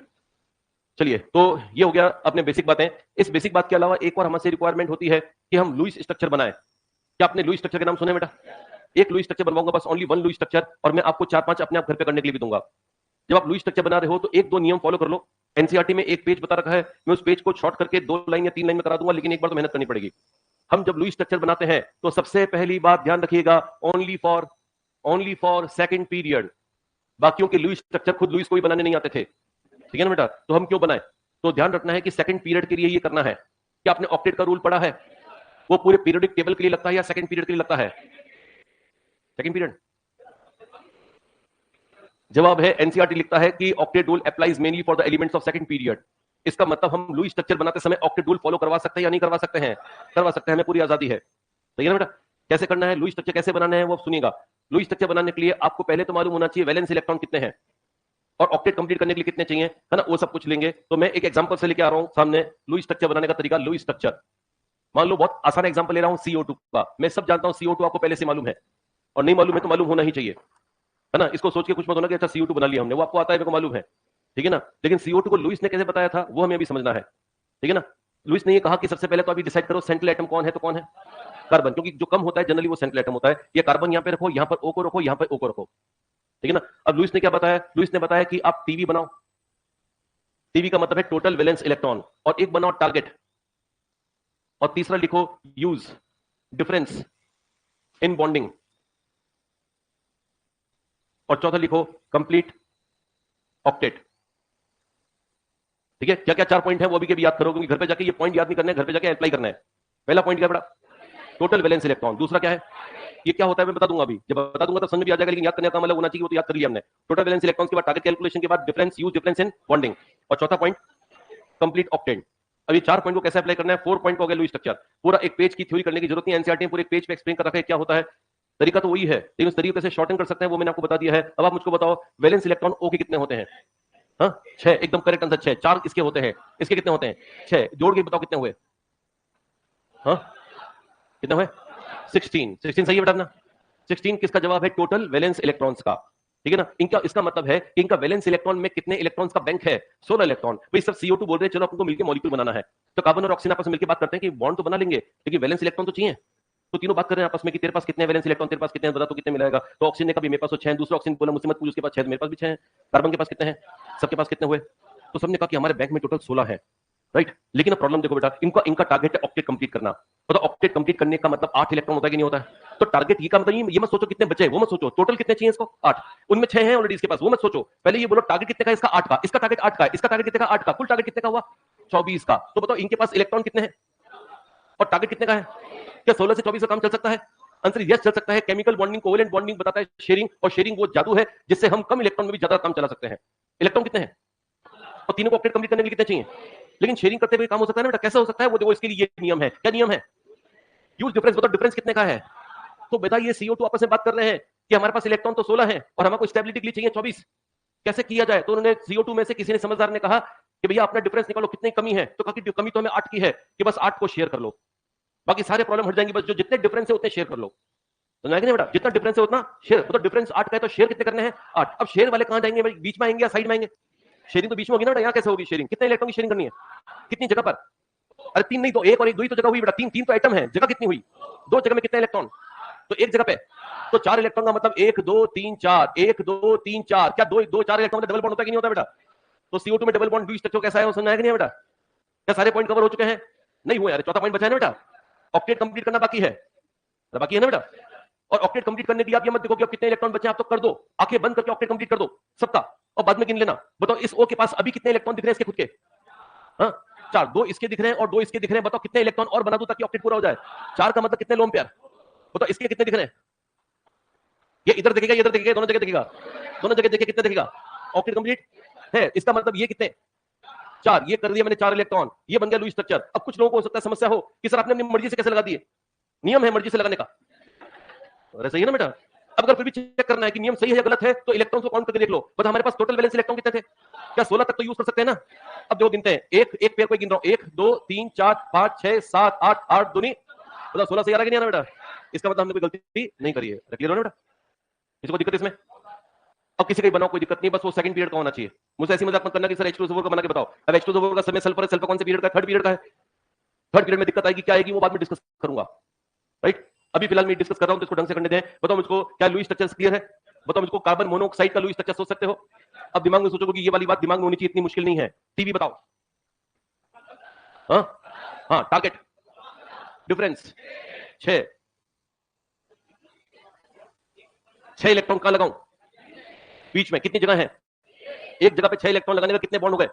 चलिए तो ये हो गया अपने बेसिक बातें। इस बेसिक बात के अलावा एक और हमसे रिक्वायरमेंट होती है कि हम लुईस स्ट्रक्चर बनाएं। क्या आपने लुईस स्ट्रक्चर के नाम सुने बेटा? एक लुईस स्ट्रक्चर बनवाऊंगा, बस ओनली वन लुईस स्ट्रक्चर, और मैं आपको 4-5 अपने आप घर पे करने के लिए भी दूंगा। जब आप लुईस स्ट्रक्चर बना रहे हो तो एक दो नियम फॉलो कर लो। एनसीईआरटी में एक पेज बता रखा है, मैं उस पेज को शॉर्ट करके 2 लाइन या 3 लाइन में करा दूंगा, लेकिन एक बार तो मेहनत करनी पड़ेगी। हम जब लुईस स्ट्रक्चर बनाते हैं तो सबसे पहली बात ध्यान रखिएगा, ओनली फॉर सेकंड पीरियड। बाकियों के लुईस स्ट्रक्चर खुद लुईस कोई बनाने नहीं आते थे, ठीक है ना बेटा, तो हम क्यों बनाए? तो ध्यान रखना है कि सेकंड पीरियड के लिए ये करना है। क्या आपने ऑक्टेट का रूल पढ़ा है? वो पूरे पीरियोडिक टेबल के लिए लगता है या सेकंड पीरियड के लिए लगता है? Second period. जवाब है एनसीईआरटी लिखता है कि octet rule applies mainly for the elements of second period. इसका मतलब हम लुईस स्ट्रक्चर बनाते समय ऑक्टेट रूल फॉलो करवा सकते हैं या नहीं करवा सकते हैं? करवा सकते हैं, हमें पूरी आजादी है, सही है ना बेटा। कैसे करना है, लुईस स्ट्रक्चर कैसे बनाना है वो सुनिएगा। लुईस स्ट्रक्चर बनाने के लिए आपको पहले तो मालूम होना चाहिए वैलेंस इलेक्ट्रॉन कितने हैं और ऑक्टेट कंप्लीट करने के लिए कितने चाहिए, है ना, वो सब कुछ लेंगे। तो मैं एक एग्जांपल से लेके आ रहा हूं सामने लुईस स्ट्रक्चर बनाने का तरीका। लुईस स्ट्रक्चर मान लो, बहुत आसान एग्जांपल ले रहा हूं CO2 का। मैं सब जानता हूं CO2 आपको पहले से मालूम है, और नहीं मालूम है तो मालूम होना ही चाहिए, है ना। इसको सोच के कुछ मत होना कि अच्छा CO2 बना लिया हमने, वो आपको आता है, मेरे को मालूम है, ठीक है ना। लेकिन CO2 को लुईस ने कैसे बताया था वो हमें अभी समझना है, ठीक है ना। लुईस ने ये कहा कि सबसे पहले तो अभी डिसाइड करो सेंट्रल एटम कौन है, तो कौन है? कार्बन, क्योंकि जो कम होता है जनरली वो सेंट्रल एटम होता है। ये कार्बन यहाँ पे रखो, यहाँ पर O को रखो, यहाँ पर O को रखो, ठीक है ना। अब लुईस ने क्या बताया? लुईस ने बताया कि आप टीवी बनाओ। टीवी का मतलब है टोटल वैलेंस इलेक्ट्रॉन, और एक बनाओ टारगेट, और तीसरा लिखो यूज डिफरेंस इन बॉन्डिंग, और चौथा लिखो कंप्लीट ऑक्टेट, ठीक है। क्या क्या 4 पॉइंट है वो अभी के भी याद करो, क्योंकि घर पे जाके ये पॉइंट याद नहीं करना है, घर पे जाके अप्लाई करना है। पहला पॉइंट क्या बड़ा? Total valence electron. दूसरा क्या है? ये क्या होता है मैं बता दूंगा अभी, जब बता दूंगा तो समझ में आ जाएगा, लेकिन याद करने का मतलब होना चाहिए, वो तो याद कर लिया हमने। टोटल वैलेंस इलेक्ट्रॉन के बाद टारगेट कैलकुलेशन के बाद difference, use difference in bonding, और चौथा पॉइंट कंप्लीट ऑक्टेट। अब ये 4 पॉइंट को कैसे अप्लाई करना है? 4 पॉइंट को हो गया लुईस स्ट्रक्चर। पूरा एक पेज की थ्योरी करने की जरूरत नहीं है, एनसीईआरटी ने पूरे एक पेज पे एक्सप्लेन कर रखा है क्या होता है। तरीका तो वही है, लेकिन उस तरीके से शॉर्टन कर सकते हैं, वो मैंने आपको बता दिया है। अब आप मुझको बताओ वैलेंस इलेक्ट्रॉन O के कितने होते हैं? हाँ 6, एकदम करेक्ट आंसर 6। 4 इसके होते हैं, इसके कितने होते हैं? 6। जोड़ के बताओ कितने हुए? हाँ कितने हुए? 16 सही है बेटा अपना। 16 किसका जवाब है? टोटल वैलेंस इलेक्ट्रॉन्स का, ठीक है ना। इनका इसका मतलब है कि इनका वैलेंस इलेक्ट्रॉन में कितने इलेक्ट्रॉन्स का बैंक है? 16 इलेक्ट्रॉन। भाई सब CO2 बोल रहे हैं, चलो आपको मिलकर मॉलिक्यूल बनाना है, तो कार्बन और ऑक्सीजन आपस में मिलकर बात करते हैं कि बॉन्ड तो बना लेंगे, लेकिन वैलेंस इलेक्ट्रॉन तो चाहिए। तो तीनों बात कर रहे हैं आपस में कि तेरे पास कितने वैलेंस इलेक्ट्रॉन, तेरे पास कितने हैं बता, तो कितने मिलेगा? तो ऑक्सीजन ने कहा मेरे पास तो 6 हैं, दूसरा ऑक्सीजन बोला मुझसे मत पूछ, उसके पास 6, मेरे पास भी 6 हैं। कार्बन के पास कितने हैं? सबके पास कितने हुए? तो सबने कहा कि हमारे बैंक में टोटल 16 है, राइट। लेकिन अब प्रॉब्लम देखो बेटा, इनका टारगेट है ऑक्टेट कंप्लीट करना। तो ऑक्टेट कंप्लीट करने का मतलब 8 इलेक्ट्रॉन होता है कि नहीं होता है? तो टारगेट ये का मतलब ये मत सोचो कितने बचे, वो मत सोचो, टोटल कितने चाहिए इसको? 8। उनमें 6 हैं ऑलरेडी इसके पास, वो मत सोचो। पहले ये बोलो टारगेट कितने का इसका? 8 का। इसका टारगेट 8 का, इसका टारगेट कितने का? 8 का। कुल टारगेट कितने का हुआ? 24 का। तो बताओ इनके पास इलेक्ट्रॉन कितने हैं और टारगेट कितने का है? क्या 16 से 24 का काम चल सकता है? आंसर यस चल सकता है। केमिकल बॉन्डिंग, कोवेलेंट बॉन्डिंग बताता है शेयरिंग, और शेयरिंग वो जादू है जिससे हम कम इलेक्ट्रॉन में भी ज्यादा काम चला सकते हैं। इलेक्ट्रॉन कितने हैं और तीनों को ऑक्टेट कंप्लीट करने के लिए कितने चाहिए? लेकिन शेयरिंग करते हुए काम हो सकता है ना बेटा? कैसे हो सकता है? वो देखो इसके लिए ये नियम है। क्या नियम है? Use difference. बताओ डिफरेंस कितने का है? तो बेटा ये CO2 आपस में बात कर रहे हैं कि हमारे पास इलेक्ट्रॉन तो 16 है और हमको स्टेबिलिटी के लिए चाहिए 24। कैसे किया जाए? तो उन्होंने CO2 में से किसी ने समझदार ने कहा कि भैया अपना डिफरेंस निकालो, कितनी कमी है? तो कहा कि कमी तो हमें 8 की है, कि बस 8 को शेयर कर लो, बाकी सारे प्रॉब्लम हट जाएंगे, बस जो जितने डिफरेंस है उतने शेयर कर लो। समझ आया कि नहीं बेटा? जितना डिफरेंस है उतना शेयर। तो डिफरेंस 8 का है तो शेयर कितने करने हैं? 8। अब शेयर वाले कहां जाएंगे? बीच में आएंगे या साइड में आएंगे? शेयरिंग तो बीच में होगी ना बेटा। यहाँ कैसे होगी शेयरिंग? कितने इलेक्ट्रॉन की शेयरिंग करनी है? कितनी जगह पर? अरे 3 नहीं तो 1 और 1 2 ही तो जगह हुई बेटा। 3 तो एटम है, जगह कितनी हुई? 2 जगह में कितने इलेक्ट्रॉन? तो एक जगह पे तो 4 इलेक्ट्रॉन का मतलब 1 2 3 4 1 2 3 4 क्या 2 2 4 इलेक्ट्रॉन में डबल बॉन्ड होता है कि नहीं होता बेटा? तो CO2 में डबल बॉन्ड द्वि स्ट्रक्चर कैसा है वो समझ आया कि नहीं बेटा? क्या सारे पॉइंट कवर हो चुके हैं? नहीं हुए यार, चौथा पॉइंट बचा है ना बेटा, ऑक्टेट कंप्लीट करना बाकी है, बाकी है ना बेटा। और ऑक्टेट कंप्लीट करने के लिए आप ये मत देखो कि अब कितने इलेक्ट्रॉन बचे, आप तो कर दो, आंखें बंद करके ऑक्टेट कंप्लीट कर दो सबका और बाद में गिन लेना। बताओ इस O के पास अभी कितने इलेक्ट्रॉन दिख रहे हैं इसके खुद के? हाँ 4, 2 इसके दिख रहे हैं और 2 इसके दिख रहे हैं। बताओ कितने इलेक्ट्रॉन और बना दूं ताकि ऑक्टेट पूरा हो जाए? 4 का मतलब कितने लोन पेयर? बताओ इसके कितने दिख रहे हैं? ये इधर दिखेगा, ये इधर दिखेगा, दोनों जगह दिखेगा, दोनों जगह देखिए कितने दिखेगा, ऑक्टेट कंप्लीट है। इसका मतलब ये कितने? 4, ये कर दिया मैंने 4 इलेक्ट्रॉन, ये बन गया लुईस स्ट्रक्चर। अब कुछ लोगों को हो सकता है समस्या हो कि सर आपने अपनी मर्जी से कैसे लगा दिए? नियम है मर्जी से लगाने का, अरे सही है ना बेटा। अब अगर फिर भी चेक करना है कि नियम सही है या गलत है तो इलेक्ट्रॉन को काउंट करके देख लो। बता हमारे पास टोटल बैलेंस इलेक्ट्रॉन कितने थे? क्या 16 तक तो यूज कर सकते हैं ना? अब देखो गिनते हैं, एक एक पेयर को गिन रहा हूं, 1 2 3 4 5 6 7 8 8 दूनी, बताओ 16 सही आ रहा है कि नहीं आ रहा बेटा? इसका मतलब हमने कोई गलती नहीं करी है। क्लियर हो ना बेटा? किसी को दिक्कत इसमें? अब किसी का बनाओ कोई दिक्कत नहीं, बस वो सेकंड पीरियड का होना चाहिए। मुझे ऐसी मजाक मत करना कि सर H2SO4 का बना के बताओ। अब H2SO4 का समय सल्फर है, सल्फर कौन से पीरियड का? थर्ड पीरियड का है। थर्ड पीरियड में दिक्कत आएगी, क्या आएगी वो बाद में डिस्कस करूंगा, राइट? अभी फिलहाल मैं डिस्कस कर रहा हूं तो इसको ढंग से करने दें। बताओ मुझको क्या लुईस स्ट्रक्चर क्लियर है? बताओ मुझको कार्बन मोनोऑक्साइड का लुईस स्ट्रक्चर सोच सकते हो? अब दिमाग में सोचोगे कि ये वाली बात दिमाग में होनी चाहिए, इतनी मुश्किल नहीं है। टीवी बताओ। हाँ हाँ, टारगेट डिफरेंस 6 इलेक्ट्रॉन कहां लगाऊं? बीच में कितनी जगह है? एक जगह पे 6 इलेक्ट्रॉन लगाने का कितने बॉन्ड हो गए?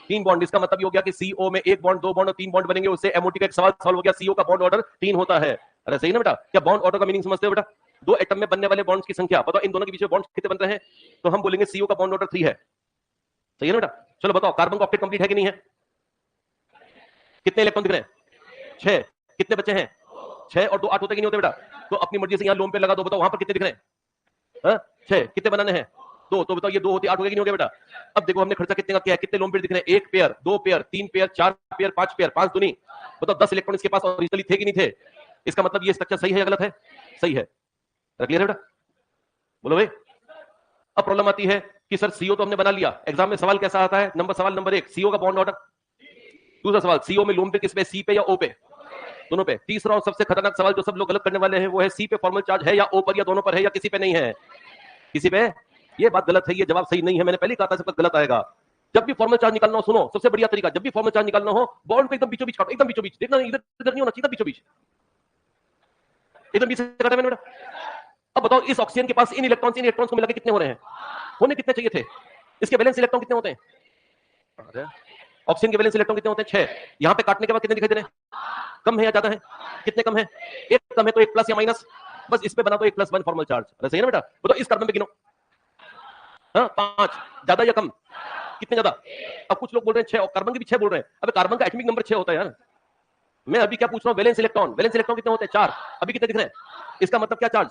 3 बॉन्ड। इसका मतलब ये हो गया कि CO में 1 बॉन्ड 2 बॉन्ड और 3 बॉन्ड बनेंगे। उससे MOT का एक सवाल सॉल्व हो गया, CO का बॉन्ड ऑर्डर 3 होता है। अरे सही ना बेटा? क्या बॉन्ड ऑर्डर का मीनिंग समझते हो बेटा? 2 एटम में बनने वाले बॉन्ड्स की संख्या, बताओ इन दोनों के बीच में बॉन्ड्स कितने बन रहे हैं? तो हम बोलेंगे CO का बॉन्ड ऑर्डर 3 है। सही है ना बेटा? चलो बताओ कार्बन का ऑक्टेट कंप्लीट है कि नहीं है? कितने इलेक्ट्रॉन दिख रहे हैं? 6। कितने बचे हैं? 6 और 2 8 होते कि नहीं होते बेटा? तो अपनी मर्जी से यहां लोन पे लगा दो, बताओ वहां पर कितने दिख रहे हैं? 6। कितने बनाने हैं? 2। तो बताओ ये 2 होते 8 हो गए कि नहीं हो गया बेटा? अब देखो हमने खर्चा कितने का किया है, कितने लोन पेयर दिख रहे हैं? 1 pair 2 pair 3 pair 4 pair 5 pair, 5 दूनी, बताओ 10 इलेक्ट्रॉन इसके पास ओरिजिनली थे कि नहीं थे? इसका मतलब ये स्ट्रक्चर सही है या गलत है? सही है। क्लियर है बेटा? बोलो भाई। अब प्रॉब्लम आती है कि सर CO तो हमने बना लिया, एग्जाम में सवाल कैसा आता है? सवाल नंबर 1 CO का बॉन्ड ऑर्डर। दूसरा सवाल CO में लोन पे किस पे, C पे या O पे? दोनों पे। तीसरा और सबसे खतरनाक सवाल जो सब लोग गलत करने वाले हैं वो है C पे फॉर्मल चार्ज है या O पर या दोनों पर है या किसी पे नहीं है? किसी पे। ये बात गलत है, ये जवाब सही नहीं है। मैंने पहले कहा था सब गलत आएगा। जब भी फॉर्मल चार्ज निकालना हो, सुनो सबसे बढ़िया तरीका, जब भी फॉर्मल चार्ज निकालना हो बॉन्ड को एकदम बीचों बीच काटो, एकदम बीचों बीच। देखना इधर इधर नहीं होना चाहिए, बीचों बीच, एकदम बीच से काटा मैंने बेटा। अब बताओ इस ऑक्सीजन के पास इन इलेक्ट्रॉन्स को मिलाकर कितने हो रहे हैं? होने कितने चाहिए थे? इसके बैलेंस इलेक्ट्रॉन कितने होते हैं? ऑक्सीजन के बैलेंस इलेक्ट्रॉन कितने होते हैं? 6। यहां पे काटने के बाद कितने दिखाई दे रहे हैं? कम है या ज्यादा है? कितने कम है? 1 कम है तो 1 प्लस या माइनस, बस इस पे बना दो 1+1 फॉर्मल चार्ज। अरे सही है ना बेटा? बताओ इस कार्बन पे गिनो। हाँ 5, ज्यादा या कम? कितने ज्यादा? अब कुछ लोग बोल रहे हैं 6 और कार्बन के भी 6 बोल रहे हैं। अब कार्बन का एटॉमिक नंबर 6 होता है यार। मैं अभी क्या पूछ रहा हूँ? वैलेंस इलेक्ट्रॉन कितने होते हैं? 4। अभी कितने दिख रहे हैं? इसका मतलब क्या चार्ज?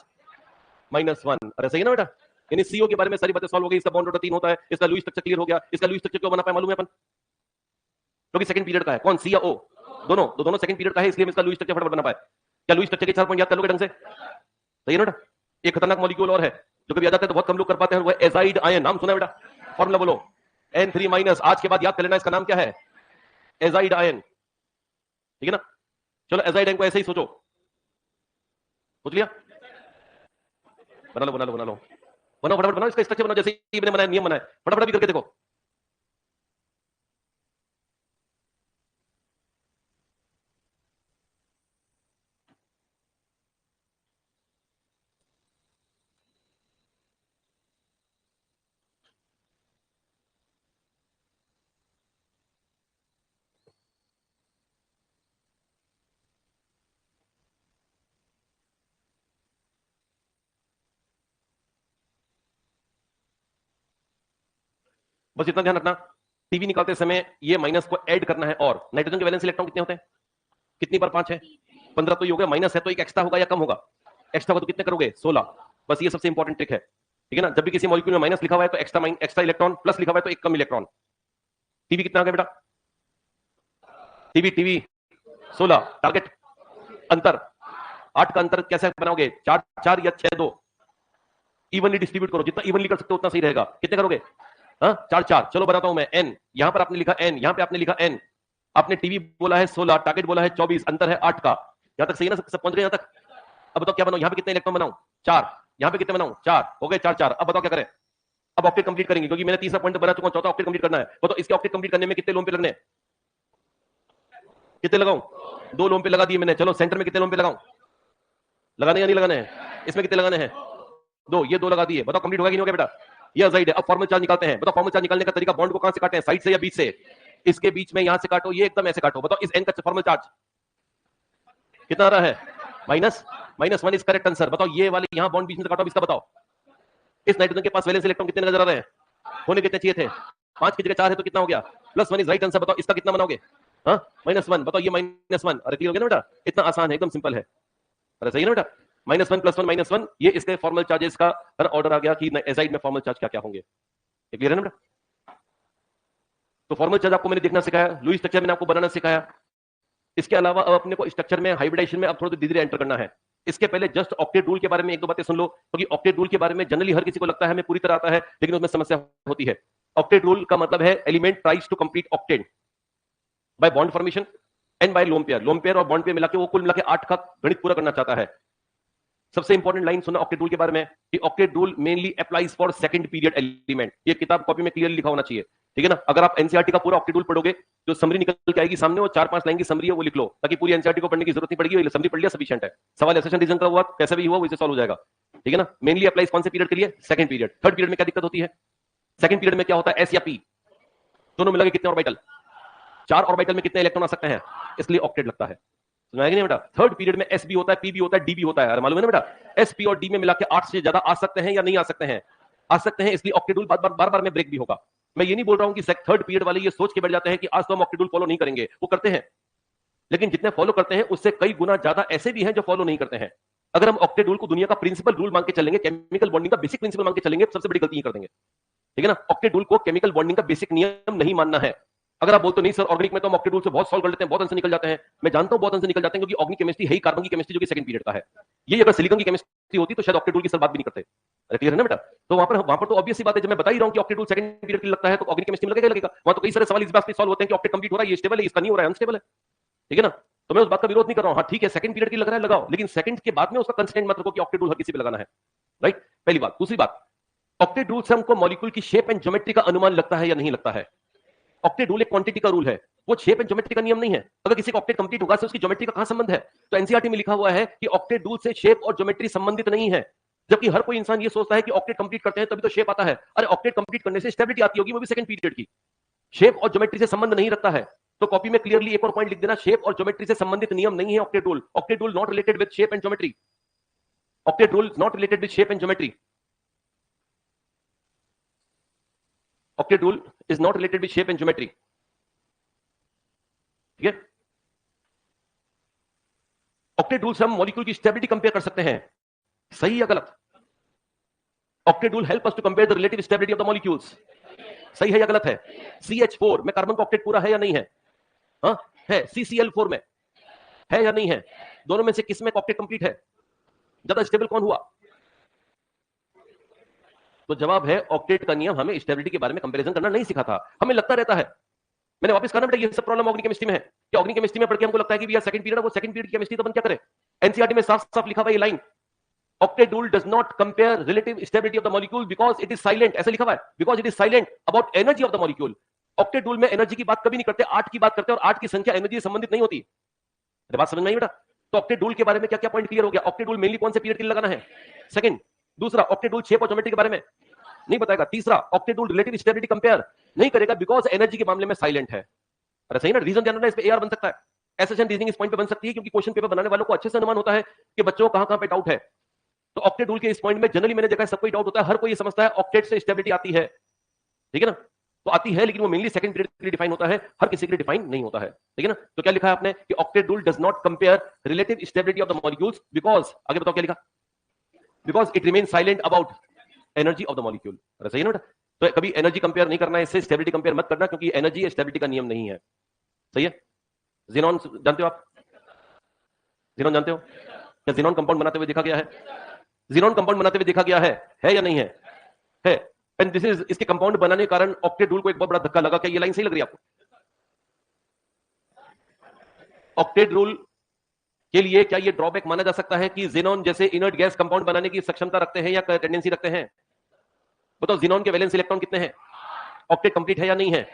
-1। अरे सही है ना बेटा? यानी CO के बारे में सारी बातें सॉल्व हो गई। इसका बॉन्ड ऑर्डर 3 होता है, इसका लुईस स्ट्रक्चर क्लियर हो गया। इसका लुईस स्ट्रक्चर क्यों बना पाए मालूम है अपन? क्योंकि सेकंड पीरियड का है। कौन, C या O? दोनों सेकंड पीरियड का है, इसलिए इसका लुईस स्ट्रक्चर फटाफट बना पाए। क्या लुईस स्ट्रक्चर के 4 पॉइंट याद कर लोगे ढंग से? सही है ना बेटा? एक खतरनाक मॉलिक्यूल और है जो कभी याद आता है तो बहुत कम लोग कर पाते हैं, वो एजाइड आयन। नाम सुना है बेटा? फॉर्मूला बोलो। N3-। आज के बाद याद कर लेना इसका नाम क्या है? Azide ion. ठीक है ना? चलो एजाइड आयन को ऐसे ही सोचो, सोच लिया? बना लो फटाफट बनाओ, इसका स्ट्रक्चर बनाओ जैसे ही मैंने बनाया, नियम बनाया, फटाफट भी करके देखो। बस इतना ध्यान रखना, टीवी निकालते समय ये माइनस को ऐड करना है। और नाइट्रोजन के वैलेंस इलेक्ट्रॉन कितने होते हैं? कितनी पर 5 है? 15 तो ये हो गया। माइनस है तो एक एक्स्ट्रा होगा या कम होगा? एक्स्ट्रा होगा तो कितने करोगे? 16। बस ये सबसे इंपॉर्टेंट ट्रिक है, ठीक है ना? जब भी किसी मॉलिक्यूल में माइनस लिखा हुआ है तो एक्स्ट्रा इलेक्ट्रॉन, प्लस लिखा हुआ है तो एक कम इलेक्ट्रॉन। टीवी कितना आ गया बेटा? टीवी 16। टारगेट अंतर 8 का अंतर कैसे बनाओगे? 4 4 या 6 2? इवनली डिस्ट्रीब्यूट करो, जितना इवनली कर सकते हो उतना सही रहेगा। कितने करोगे? 4 4। चलो बनाता हूं मैं। n यहां पर आपने लिखा n, यहां पे आपने लिखा n, आपने टीवी बोला है 16, टारगेट बोला है 24, अंतर है 8 का। यहां तक सही ना? सब पहुंच रहे हैं यहां तक? अब बताओ क्या बनाऊं, यहां पे कितने इलेक्ट्रॉन बनाऊं, 4, यहां पे कितने बनाऊं, 4, हो गए 4 4। अब बताओ क्या करें, अब ऑक्टेट कंप्लीट करेंगे क्योंकि मैंने तीसरा पॉइंट बना चुका हूं, चौथा ऑक्टेट कंप्लीट करना है। तो इसके ऑक्टेट कंप्लीट करने में कितने लोन पे लगने हैं, कितने लगाऊं, 2 लोन पे लगा दिए मैंने। चलो सेंटर में कितने लोन पे लगाऊं, लगाने या नहीं लगाने हैं, इसमें कितने लगाने हैं, 2, ये 2 लगा दिए। बताओ कंप्लीट होगा कि नहीं होगा बेटा, ये अजाइड है। अब फॉर्मल चार्ज निकालते हैं। बताओ फॉर्मल चार्ज निकालने का तरीका, बॉन्ड को कहां से काटें, साइड से या बीच से, इसके बीच में यहां से काटो, ये एकदम ऐसे काटो। बताओ इस एन का फॉर्मल चार्ज कितना आ रहा है, -1 इज करेक्ट आंसर। बताओ ये वाले यहां बॉन्ड बीच में काटो, इसका बताओ इस नाइट्रोजन के पास वैलेंस इलेक्ट्रॉन कितने नजर आ रहे हैं, होने कितने चाहिए थे, 5 की जगह 4 है तो कितना हो गया, +1 इज राइट आंसर। बताओ इसका कितना बनाओगे, हाँ -1। बताओ ये -1, अरे क्लियर हो गया ना बेटा, इतना आसान है, एकदम सिंपल है। अरे सही है ना बेटा, -1 +1 -1, ये इसके फॉर्मल चार्जेस का हर ऑर्डर आ गया कि एजाइड में फॉर्मल चार्ज क्या क्या होंगे। क्लियर है ना बेटा। तो फॉर्मल चार्ज आपको मैंने देखना सिखाया, लुईस स्ट्रक्चर मैंने आपको बनाना सिखाया। इसके अलावा अब अपने को स्ट्रक्चर में हाइब्रिडाइजेशन में अब थोड़ा धीरे धीरे एंटर करना है। इसके पहले जस्ट ऑक्टेट रूल के बारे में एक दो बातें सुन लो, क्योंकि ऑक्टेट रूल के बारे में जनरली हर किसी को लगता है हमें पूरी तरह आता है, लेकिन उसमें समस्या होती है। ऑक्टेट रूल का मतलब है element tries to complete octet by bond formation and by lone pair. Lone pair और बॉन्ड पेयर मिला के वो कुल मिला के 8 का गणित पूरा करना चाहता है। सबसे इंपॉर्टेंट लाइन सुनना ऑक्टेट रूल के बारे में कि octet rule mainly applies for second period element. ये किताब कॉपी में क्लियरली लिखा होना चाहिए, ठीक है ना। अगर आप एनसीईआरटी का पूरा ऑक्टेट रूल पढ़ोगे, जो समरी निकल के आएगी सामने, वो 4-5 लाइन की समरी है, वो लिख लो, ताकि पूरी एनसीईआरटी को पढ़ने की जरूरत नहीं पड़ेगी, समरी पढ़ लिया सफिशिएंट है। सवाल एसेशन रीजन का हुआ कैसा भी हुआ वैसे सॉल्व हो जाएगा, ठीक है ना। मेनली अप्लाइज कौन से पीरियड के लिए, सेकंड पीरियड। थर्ड पीरियड में क्या दिक्कत होती है, सेकंड पीरियड में क्या होता है, एस या पी दोनों मिला के कितने ऑर्बिटल, 4 ऑर्बिटल में कितने इलेक्ट्रॉन आ सकते हैं, इसलिए ऑक्टेट लगता है। सुना है कि नहीं बेटा। थर्ड पीरियड में एस भी होता है, पी भी होता है, डी भी होता है, मालूम है ना बेटा। एस पी और डी में मिला के 8 से ज्यादा आ सकते हैं या नहीं आ सकते हैं, आ सकते हैं, इसलिए ऑक्टेट रूल बार बार में ब्रेक भी होगा। मैं ये नहीं बोल रहा हूं कि थर्ड पीरियड वाले ये सोच के बैठ जाते हैं कि आज तो हम ऑक्टेट रूल फॉलो नहीं करेंगे, वो करते हैं, लेकिन जितने फॉलो करते हैं उससे कई गुना ज्यादा ऐसे भी हैं जो फॉलो नहीं करते हैं। अगर हम ऑक्टेट रूल को दुनिया का प्रिंसिपल रूल मान के चलेंगे, केमिकल बॉन्डिंग का बेसिक प्रिंसिपल मान के चलेंगे, सबसे बड़ी गलती कर देंगे, ठीक है ना। ऑक्टेट रूल को केमिकल बॉन्डिंग का बेसिक नियम नहीं मानना है। अगर आप बोलते नहीं सर ऑर्गेनिक में तो हम ऑक्टेट रूल से बहुत सॉल्व कर लेते हैं, बहुत आंसर निकल जाते हैं, मैं जानता हूं बहुत आंसर निकल जाते हैं, क्योंकि ऑर्गेनिक केमिस्ट्री है ही कार्बन की केमिस्ट्री जो कि सेकंड पीरियड का है। ये अगर सिलिकॉन की केमिस्ट्री होती तो शायद ऑक्टेट रूल की सर बात भी नहीं करते। अरे क्लियर है ना बेटा। तो वहां पर तो ऑब्वियस सी बात है, जब मैं बता ही रहा हूं कि ऑक्टेट रूल सेकंड पीरियड के लिए लगता है, तो ऑर्गेनिक केमिस्ट्री में लगेगा। वहां तो कई सारे सवाल इस बात पे सॉल्व होते हैं कि ऑक्टेट कंप्लीट हो रहा है, ये स्टेबल है, इसका नहीं हो रहा है, अनस्टेबल है, ठीक है ना। तो मैं उस बात का विरोध नहीं कर रहा हूं, हाँ ठीक है सेकंड पीरियड की लग रहा है लगाओ, लेकिन सेकंड के बाद में उसका कंस्टेंट मत रखो कि ऑक्टेट रूल हर किसी पे लगाना है, राइट। पहली बात। दूसरी बात, ऑक्टेट रूल से हमको मॉलिक्यूल की शेप एंड ज्योमेट्री का अनुमान लगता है या नहीं लगता है। ऑक्टेट रूल एक क्वांटिटी का रूल है, वो शेप एंड ज्योमेट्री का नियम नहीं है। अगर किसी का ऑक्टेट कंप्लीट होगा से उसकी ज्योमेट्री का कहां संबंध है, तो एनसीईआरटी में लिखा हुआ है कि ऑक्टेट रूल से शेप और ज्योमेट्री संबंधित नहीं है। जबकि हर कोई इंसान ये सोचता है कि ऑक्टेट कंप्लीट करते हैं तभी तो शेप आता है। अरे ऑक्टेट कंप्लीट करने से स्टेबिलिटी आती होगी, वो भी सेकंड पीरियड की, शेप और ज्योमेट्री से संबंध नहीं रखता है। तो कॉपी में क्लियरली एक और पॉइंट लिख देना, शेप और ज्योमेट्री से संबंधित नियम नहीं है octet rule. Octet rule not related with shape and geometry, octet rule not related with shape and geometry, octet rule is not related with shape and geometry, ठीक है। ऑक्टेट रूल से हम मॉलिक्यूल की स्टेबिलिटी कंपेयर कर सकते हैं, सही या गलत। Octet rule help us to compare the relative stability of the molecules, सही है या गलत है। CH4 में कार्बन का ऑक्टेट पूरा है या नहीं है, हाँ है। CCl4 में है या नहीं है, दोनों में से किस में ऑक्टेट कंप्लीट है, ज्यादा स्टेबल कौन हुआ। तो जवाब है ऑक्टेट का नियम हमें स्टेबिलिटी के बारे में कंपैरिजन करना नहीं सिखाता, हमें लगता रहता है। मैंने वापस कहा ना बेटा, ये सब प्रॉब्लम ऑर्गेनिक केमिस्ट्री में है कि ऑर्गेनिक केमिस्ट्री में पढ़ के हमको लगता है कि यार सेकंड पीरियड है, वो सेकंड पीरियड की केमिस्ट्री तो बन क्या करे। एनसीईआरटी में साफ साफ लिखा हुआ ये line, octet rule does not compare relative stability of the molecule because it is silent, ऐसे लिखा हुआ है, because it is silent about energy of the molecule. Octet rule में एनर्जी की बात कभी नहीं करते, 8 की बात करते हैं, और 8 की संख्या एनर्जी से संबंधित नहीं होती। बात समझ में आई बेटा। तो ऑक्टेट रूल के बारे में क्या क्या पॉइंट क्लियर हो गया। ऑक्टेट रूल मेनली कौन से पीरियड के लिए लगाना है, सेकंड। दूसरा, ऑक्टेट रूल शेप और ज्योमेट्री के बारे में नहीं बताएगा। तीसरा, octet rule relative stability compare नहीं करेगा बिकॉज एनर्जी के मामले में साइलेंट है। अरे सही ना, रीजन जानना है, इस पे एआर बन सकता है, एसेशन रीजनिंग इस पॉइंट पे बन सकती है, क्योंकि क्वेश्चन पेपर बनाने वालों को अच्छे से अनुमान होता है कि बच्चों को कहां पे डाउट है। तो ऑक्टेट रूल के इस पॉइंट में जनरली मैंने देखा है सबको डाउट होता है, हर कोई ये समझता है ऑक्टेट से स्टेबिलिटी आती है, ठीक है ना। तो आती है, लेकिन वो मेनली सेकंड पीरियड के लिए डिफाइन होता है, हर किसी के लिए डिफाइन नहीं होता है, ठीक है ना। तो क्या लिखा है आपने कि octet rule does not compare relative stability of the molecules because, आगे बताओ क्या लिखा, because it remain silent about energy of the molecule. अरे सही है ना। तो कभी एनर्जी कंपेयर नहीं करना है इससे, स्टेबिलिटी कंपेयर मत करना, क्योंकि एनर्जी स्टेबिलिटी का नियम नहीं है, सही है। ज़ीनॉन जानते हो आप, ज़ीनॉन जानते हो, क्या ज़ीनॉन कंपाउंड बनाते हुए देखा गया है, ज़ीनॉन कंपाउंड बनाते हुए देखा गया है या नहीं है, है। एंड दिस इज, इसके कंपाउंड बनाने के कारण ऑक्टेट रूल को एक बहुत बड़ा धक्का लगा। क्या ये लाइन सही लग रही है आपको। ऑक्टेट रूल के लिए क्या ये ड्रॉबैक माना जा सकता है कि ज़ीनॉन जैसे इनर्ट गैस कंपाउंड बनाने की सक्षमता रखते हैं या टेंडेंसी रखते हैं? बताओ ज़ीनॉन के वैलेंस इलेक्ट्रॉन कितने हैं? ऑक्टेट कंप्लीट है या नहीं है?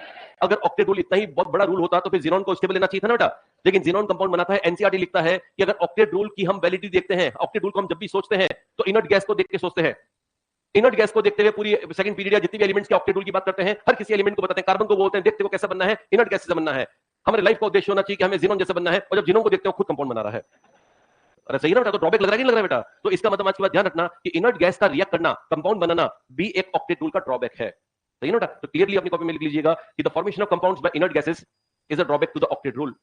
अगर ऑक्टेट रूल इतना ही बहुत बड़ा रूल होता तो फिर ज़ीनॉन को स्टेबल लेना चाहिए था ना बेटा। लेकिन ज़ीनॉन कंपाउंड बनाता है, एनसीईआरटी लिखता है कि अगर ऑक्टेट रूल की हम वैलिडिटी देखते हैं, ऑक्टेट रूल को हम जब भी सोचते हैं तो इनर्ट गैस को देख के सोचते हैं। इनर्ट गैस को देखते हुए पूरी सेकंड पीरियड या जितनी भी एलिमेंट्स के ऑक्टेट रूल की बात करते हैं, हर किसी एलिमेंट को बताते हैं, कार्बन को बोलते हैं, देखते हो कैसा बनना है, इनर्ट गैस से बनना है। हमारे लाइफ का उद्देश्य होना चाहिए कि हमें ज़ीनॉन जैसा बनना है, और जब ज़ीनॉन को देखते हो खुद कंपाउंड बना रहा है। अरे सही ना बेटा? तो ड्रॉबैक लग रहा है कि नहीं लग रहा है बेटा? तो इसका मतलब आज की बात ध्यान रखना कि इनर्ट गैस का रिएक्ट करना, कंपाउंड बनाना भी एक ऑक्टेट रूल का ड्रॉबैक है। सही ना बेटा? तो क्लियरली अपनी कॉपी में लिख लीजिएगा कि the formation of compounds by inert gases is a drawback to the octet rule.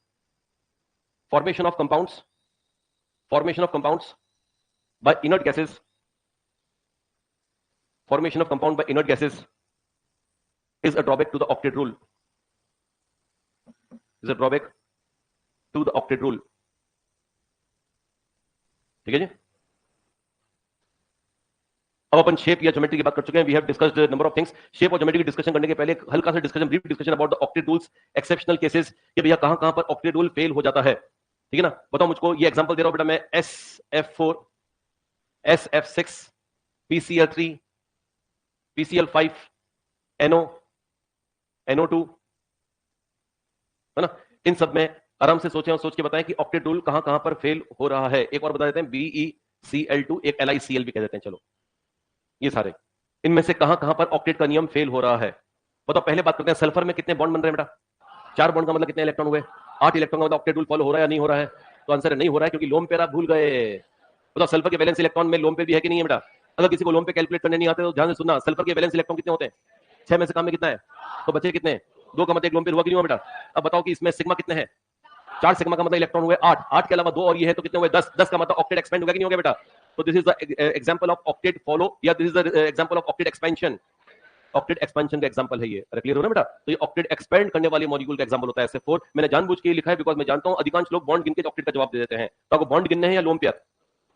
Formation of compounds by inert gases, formation of compound by inert gases is a drawback to the octet rule. Is a drawback to the octet rule. ठीक है जी? अब अपन shape या geometry की बात कर चुके हैं। We have discussed number of things. Shape और ज्योमेट्री की डिस्कशन करने के पहले एक हल्का सा discussion, brief discussion about the octet rules, exceptional cases, कि भैया कहां-कहां पर ऑक्टेट रूल फेल हो जाता है। ठीक है ना? बताओ मुझको, ये एग्जांपल दे रहा हूं बेटा मैं, SF4, SF6, PCl3, PCl5, NO, NO2, है ना? इन सब में आराम से सोचें और सोच के बताएं कि ऑक्टेट रूल कहां-कहां पर फेल हो रहा है। एक और बता देते हैं, BeCl2, एक LiCl भी कह देते हैं। चलो, ये सारे इनमें से कहां-कहां पर ऑक्टेट का नियम फेल हो रहा है। बताओ, पहले बात करते हैं सल्फर में कितने बॉन्ड बन रहे हैं बेटा? 4 बॉन्ड का मतलब कितने इलेक्ट्रॉन हुए? 8 इलेक्ट्रॉन का मतलब ऑक्टेट रूल फॉलो हो रहा है या नहीं हो रहा है? तो आंसर है नहीं हो रहा है, क्योंकि लोन पेयर आप भूल गए। बताओ, सल्फर के वैलेंस इलेक्ट्रॉन में लोन पेयर भी है कि नहीं है बेटा? अगर किसी को लोन पे कैलकुलेट करने नहीं आते तो ध्यान से सुनना, सल्फर के वैलेंस इलेक्ट्रॉन कितने होते हैं? 6 में से काम में कितना है? तो बचे कितने? 2 का मतलब एक लोन पेयर हुआ कि नहीं हुआ बेटा? अब बताओ कि इसमें सिग्मा कितने हैं? 4 सिग्मा का मतलब इलेक्ट्रॉन हुए 8, 8 के अलावा 2 और ये है तो कितने हुए? 10, 10 का मतलब ऑक्टेट एक्सपेंड हो गया कि नहीं हो गया बेटा? तो this is the example of octet follow, या this is the example of octet expansion. Octet expansion का एग्जांपल है ये। अरे क्लियर हो ना बेटा? तो ये ऑक्टेट एक्सपेंड करने वाले मॉलिक्यूल का एग्जांपल होता है SF4। मैंने जानबूझ के लिखा है बिकॉज़ मैं जानता हूं अधिकांश लोग बॉन्ड गिन के ऑक्टेट का जवाब दे देते हैं। तो आपको बॉन्ड गिनने हैं या लोन पेयर?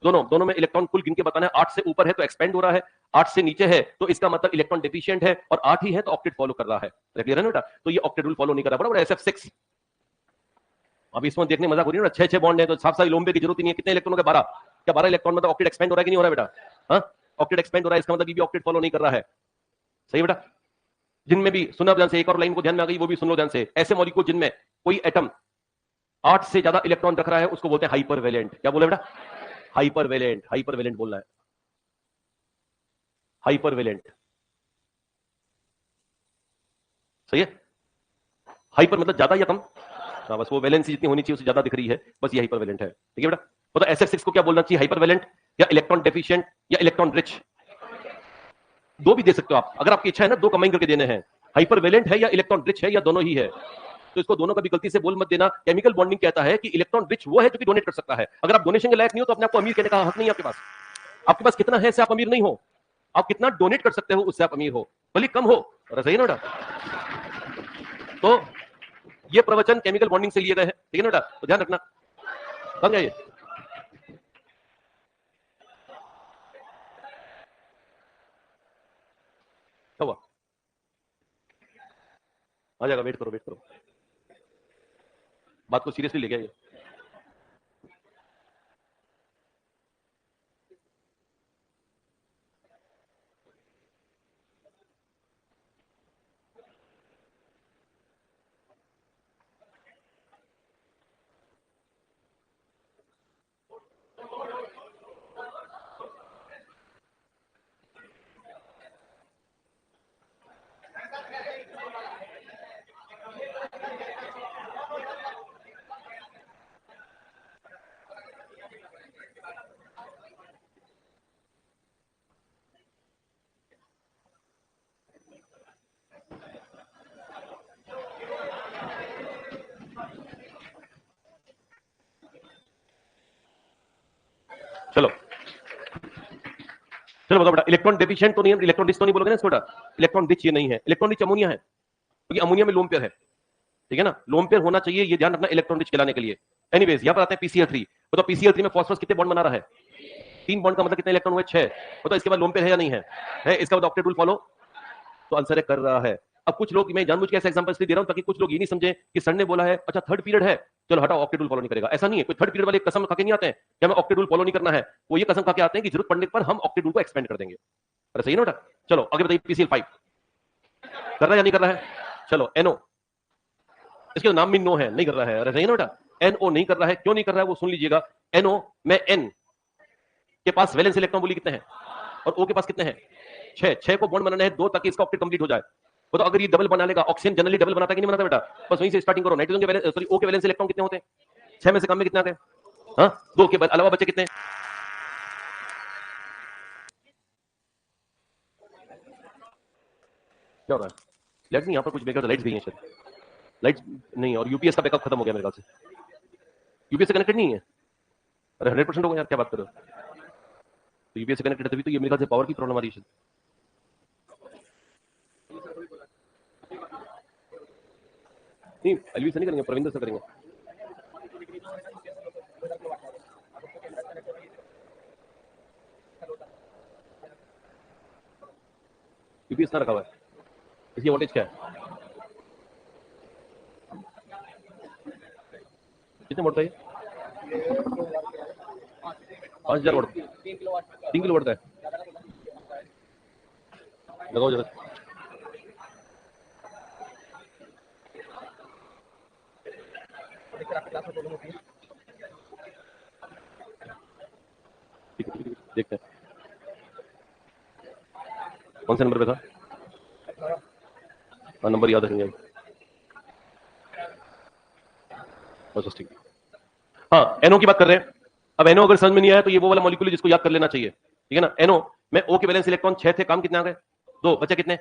दोनों में इलेक्ट्रॉन कुल गिन के बताना है। 8 से ऊपर है तो एक्सपेंड हो रहा है, 8 से नीचे है तो इसका मतलब इलेक्ट्रॉन डेफिशिएंट है, और 8 ही है तो ऑक्टेट फॉलो कर रहा है। क्लियर है ना बेटा? तो ये ऑक्टेट रूल फॉलो नहीं कर रहा। बराबर? SF6 अब इसमें देखने मजाक हो रही है ना, 6 बॉन्ड है तो साफ सारी लोम्बे की जरूरत ही नहीं है। कितने इलेक्ट्रॉनों के? 12। क्या 12 इलेक्ट्रॉन मतलब ऑक्टेट एक्सपेंड हो रहा है कि नहीं हो रहा है बेटा? हाँ, ऑक्टेट एक्सपेंड हो रहा है, इसका मतलब ये भी ऑक्टेट फॉलो नहीं कर रहा है। सही बेटा? जिनमें भी सुना ध्यान से, एक और लाइन को ध्यान में आ गई, वो भी सुन लो ध्यान से। ऐसे मॉलिक्यूल जिनमें कोई एटम 8 से ज्यादा इलेक्ट्रॉन रख रहा है उसको बोलते हैं हाइपरवेलेंट। क्या बोले बेटा? हाइपरवेलेंट। हाइपरवेलेंट बोलना है, हाइपरवेलेंट। सही है? हाइपर मतलब ज्यादा या कम? हाँ, बस वो वैलेंसी जितनी होनी चाहिए उससे ज्यादा दिख रही है, बस ये हाइपरवेलेंट है। ठीक है बेटा? तो SF6 को क्या बोलना चाहिए? हाइपरवेलेंट या इलेक्ट्रॉन डेफिशिएंट या इलेक्ट्रॉन रिच? दो भी दे सकते हो आप, अगर आपकी इच्छा है ना, 2 कंबाइन करके देने हैं। हाइपरवेलेंट है या इलेक्ट्रॉन रिच है, या दोनों ही है। तो इसको दोनों का भी गलती से बोल मत देना। केमिकल बॉन्डिंग कहता है कि इलेक्ट्रॉन रिच वो है जो कि डोनेट कर सकता है। अगर आप डोनेशन के लायक नहीं हो तो अपने आप को अमीर कहने का हक नहीं है आपके पास। आपके पास कितना है इससे आप अमीर नहीं हो, आप कितना डोनेट कर सकते हो उससे आप अमीर हो, भले कम हो। सही ना बेटा? तो ये प्रवचन केमिकल बॉन्डिंग से लिए गए हैं। ठीक है ना बेटा? तो ध्यान रखना, समझ गए? क्या हुआ? आ जाएगा, वेट करो, वेट करो, बात को सीरियसली ले गया ये। चलो चलो बताओ बेटा, इलेक्ट्रॉन डेफिशिएंट तो नहीं है, इलेक्ट्रॉन रिच तो नहीं बोलोगे ना इसको बेटा? इलेक्ट्रॉन रिच ये नहीं है, इलेक्ट्रॉन रिच अमोनिया है, क्योंकि अमोनिया में लोन पेयर है। ठीक है ना? लोन पेयर होना चाहिए, ये ध्यान रखना इलेक्ट्रॉन रिच कहलाने के लिए। एनीवेज, यहां पर आते हैं PCl3। तो PCl3 में फास्फोरस कितने बॉन्ड बना रहा है? 3 बॉन्ड का मतलब कितने इलेक्ट्रॉन हुए? 6। तो इसके बाद लोन पेयर है या नहीं है? है। इसका बाद ऑक्टेट रूल फॉलो, तो आंसर है कर रहा है। अब कुछ लोग, मैं जानबूझ के ऐसा एग्जांपल इसलिए दे रहा हूं ताकि कुछ लोग ये नहीं समझे कि सर ने बोला है अच्छा थर्ड पीरियड है चलो हटाओ ऑक्टेट रूल फॉलो नहीं करेगा। ऐसा नहीं है, कोई थर्ड पीरियड वाले कसम खा के नहीं आते हैं कि हमें ऑक्टेट रूल फॉलो नहीं करना है, वो ये कसम खा के आते हैं कि जरूरत पड़ने पर हम ऑक्टेट रूल को एक्सपेंड कर देंगे। अरे सही ना बेटा? चलो आगे बताइए, पीसीएल 5 कर रहा है या नहीं कर रहा है? चलो एनओ, इसके नाम भी नो है, नहीं कर रहा है। अरे सही ना बेटा? एनओ नहीं कर रहा है, क्यों नहीं कर रहा है वो सुन लीजिएगा। एनओ में एन के पास वैलेंस इलेक्ट्रॉन बोली कितने हैं और ओ के पास कितने हैं? 6 को बॉन्ड बनाना है 2 ताकि इसका ऑक्टेट कंप्लीट हो जाए। वो तो अगर ये डबल बना लेगा, ऑक्सीजन जनरली डबल बनाता है कि नहीं बनाता बेटा? बस वहीं से स्टार्टिंग करो। नाइट्रोजन के वैलेंस, सॉरी ओ के वैलेंस इलेक्ट्रॉन कितने होते हैं? 6 में से कम में कितने आते हैं? हाँ, 2 के अलावा बचे कितने? क्या हो रहा है? लाइट नहीं, यहाँ पर कुछ मेरे लाइट्स गई हैं शायद, लाइट्स नहीं, और यूपीएस का बैकअप खत्म हो गया मेरे ख्याल से। यूपीएस से कनेक्टेड नहीं है? अरे 100% होगा यार, क्या बात कर रहे हो? तो यूपीएस से कनेक्टेड है तभी तो ये मेरे ख्याल से पावर की प्रॉब्लम आ रही है। नहीं एलवी से नहीं करेंगे, प्रविंदर से करेंगे। यूपीएस ना रखा हुआ है, इसकी वोल्टेज क्या है? कितने वोल्ट है ये? 5000 वोल्ट, 3 किलो वोल्ट है। लगाओ जरा। ठीक है देखते हैं कौन से नंबर पे था। हाँ नंबर याद रखेंगे बस, ठीक। हाँ एनओ की बात कर रहे हैं। अब एनओ अगर समझ में नहीं आया तो ये वो वाला मॉलिक्यूल है जिसको याद कर लेना चाहिए, ठीक है ना। एनओ में ओ के वैलेंस इलेक्ट्रॉन 6 थे, काम कितने आ गए? 2, बचे कितने?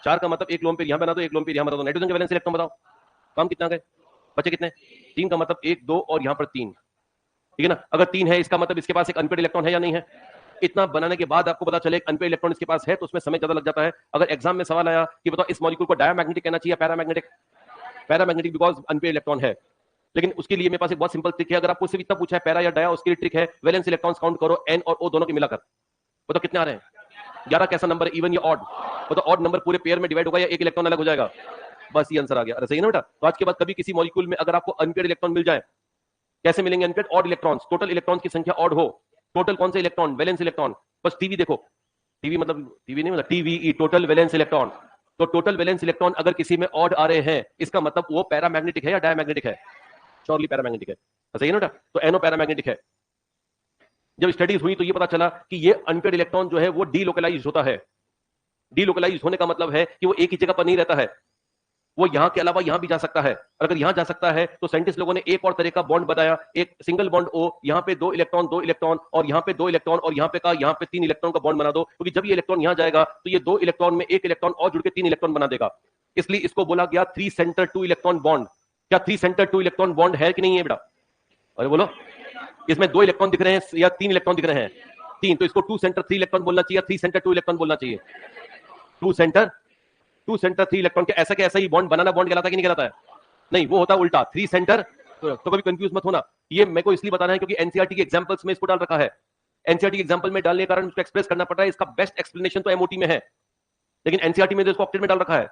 4 का मतलब 1 लोन पे यहां बना दो, 1 लोन पे यहां बना दो। नाइट्रोजन के वैलेंस इलेक्ट्रॉन बताओ, काम कितना आ गए? बचे कितने? 3 का मतलब 1 2 और यहां पर 3, ठीक है ना। अगर 3 है इसका मतलब इसके पास एक अनपेड इलेक्ट्रॉन है या नहीं है? इतना बनाने के बाद आपको पता चले एक अनपेड इलेक्ट्रॉन इसके पास है तो उसमें समय ज्यादा लग जाता है। अगर एग्जाम में सवाल आया कि बताओ इस मॉलिक्यूल को डायमैग्नेटिक कहना चाहिए paramagnetic? Paramagnetic because unpaired electron है। लेकिन उसके लिए मेरे पास एक बहुत सिंपल ट्रिक है, अगर आपको सिर्फ इतना पूछा है पैरा या डाया, उसके लिए ट्रिक है वैलेंस इलेक्ट्रॉन्स काउंट करो एन और ओ दोनों के मिलाकर, बताओ कितने आ रहे हैं? 11 कैसा नंबर है, इवन या ऑड? बताओ ऑड नंबर पूरे पेयर में डिवाइड होगा या एक इलेक्ट्रॉन अलग हो जाएगा? बस ये आंसर आ गया। अरे सही ना बेटा? तो आज के बाद कभी किसी मॉलिक्यूल में अगर आपको अनपेड इलेक्ट्रॉन मिल जाए, कैसे मिलेंगे unpaired? Odd electrons, total electrons की संख्या ऑड हो। टोटल कौन से इलेक्ट्रॉन? Valence electron. बस टीवी देखो, टीवी मतलब टीवी नहीं मतलब टीवीई, टोटल वैलेंस इलेक्ट्रॉन। तो टोटल वैलेंस इलेक्ट्रॉन अगर किसी में ऑड आ रहे हैं इसका मतलब वो पैरामैग्नेटिक है या डायमैग्नेटिक है? श्योरली पैरामैग्नेटिक है, सही है ना बेटा? तो एनो पैरामैग्नेटिक है। जब स्टडीज हुई तो ये पता चला कि ये अनपेड इलेक्ट्रॉन जो है वो डीलोकलाइज होता है। डीलोकलाइज होने का मतलब है कि वो एक ही जगह पर नहीं रहता है, वो यहां के अलावा यहां भी जा सकता है। और अगर यहां जा सकता है तो साइंटिस्ट लोगों ने एक और तरह का बॉन्ड बनाया, एक सिंगल बॉन्ड ओ, यहां पे 2 इलेक्ट्रॉन 2 इलेक्ट्रॉन और यहां पे 2 इलेक्ट्रॉन और यहां पे का यहां पे 3 इलेक्ट्रॉन का बॉन्ड बना दो, क्योंकि जब ये इलेक्ट्रॉन यहां जाएगा तो ये 2 इलेक्ट्रॉन में 1 इलेक्ट्रॉन और जुड़ के 3 इलेक्ट्रॉन बना देगा। इसलिए इसको बोला गया 3 सेंटर 2 इलेक्ट्रॉन बॉन्ड। क्या 3 सेंटर 2 इलेक्ट्रॉन बॉन्ड है कि नहीं है बेटा? अरे बोलो, इसमें 2 इलेक्ट्रॉन दिख रहे हैं या 3 इलेक्ट्रॉन दिख रहे हैं? 3, तो इसको 2 सेंटर 3 इलेक्ट्रॉन बोलना चाहिए, 3 सेंटर 2 इलेक्ट्रॉन बोलना चाहिए। 2 सेंटर 3 इलेक्ट्रॉन के ऐसा के ऐसा ही बॉन्ड बनाना बॉन्ड कहलाता है कि नहीं कहलाता है? नहीं, वो होता उल्टा, 3 सेंटर। तो कभी कंफ्यूज मत होना, ये मेरे को इसलिए बताना है क्योंकि एनसीईआरटी के एग्जांपल्स में इसको डाल रखा है। एनसीईआरटी के एग्जांपल में डालने के कारण उसको एक्सप्रेस करना पड़ रहा है, इसका बेस्ट एक्सप्लेनेशन तो एमओटी में है, लेकिन एनसीईआरटी में तो इसको ऑक्टेट में डाल रखा है।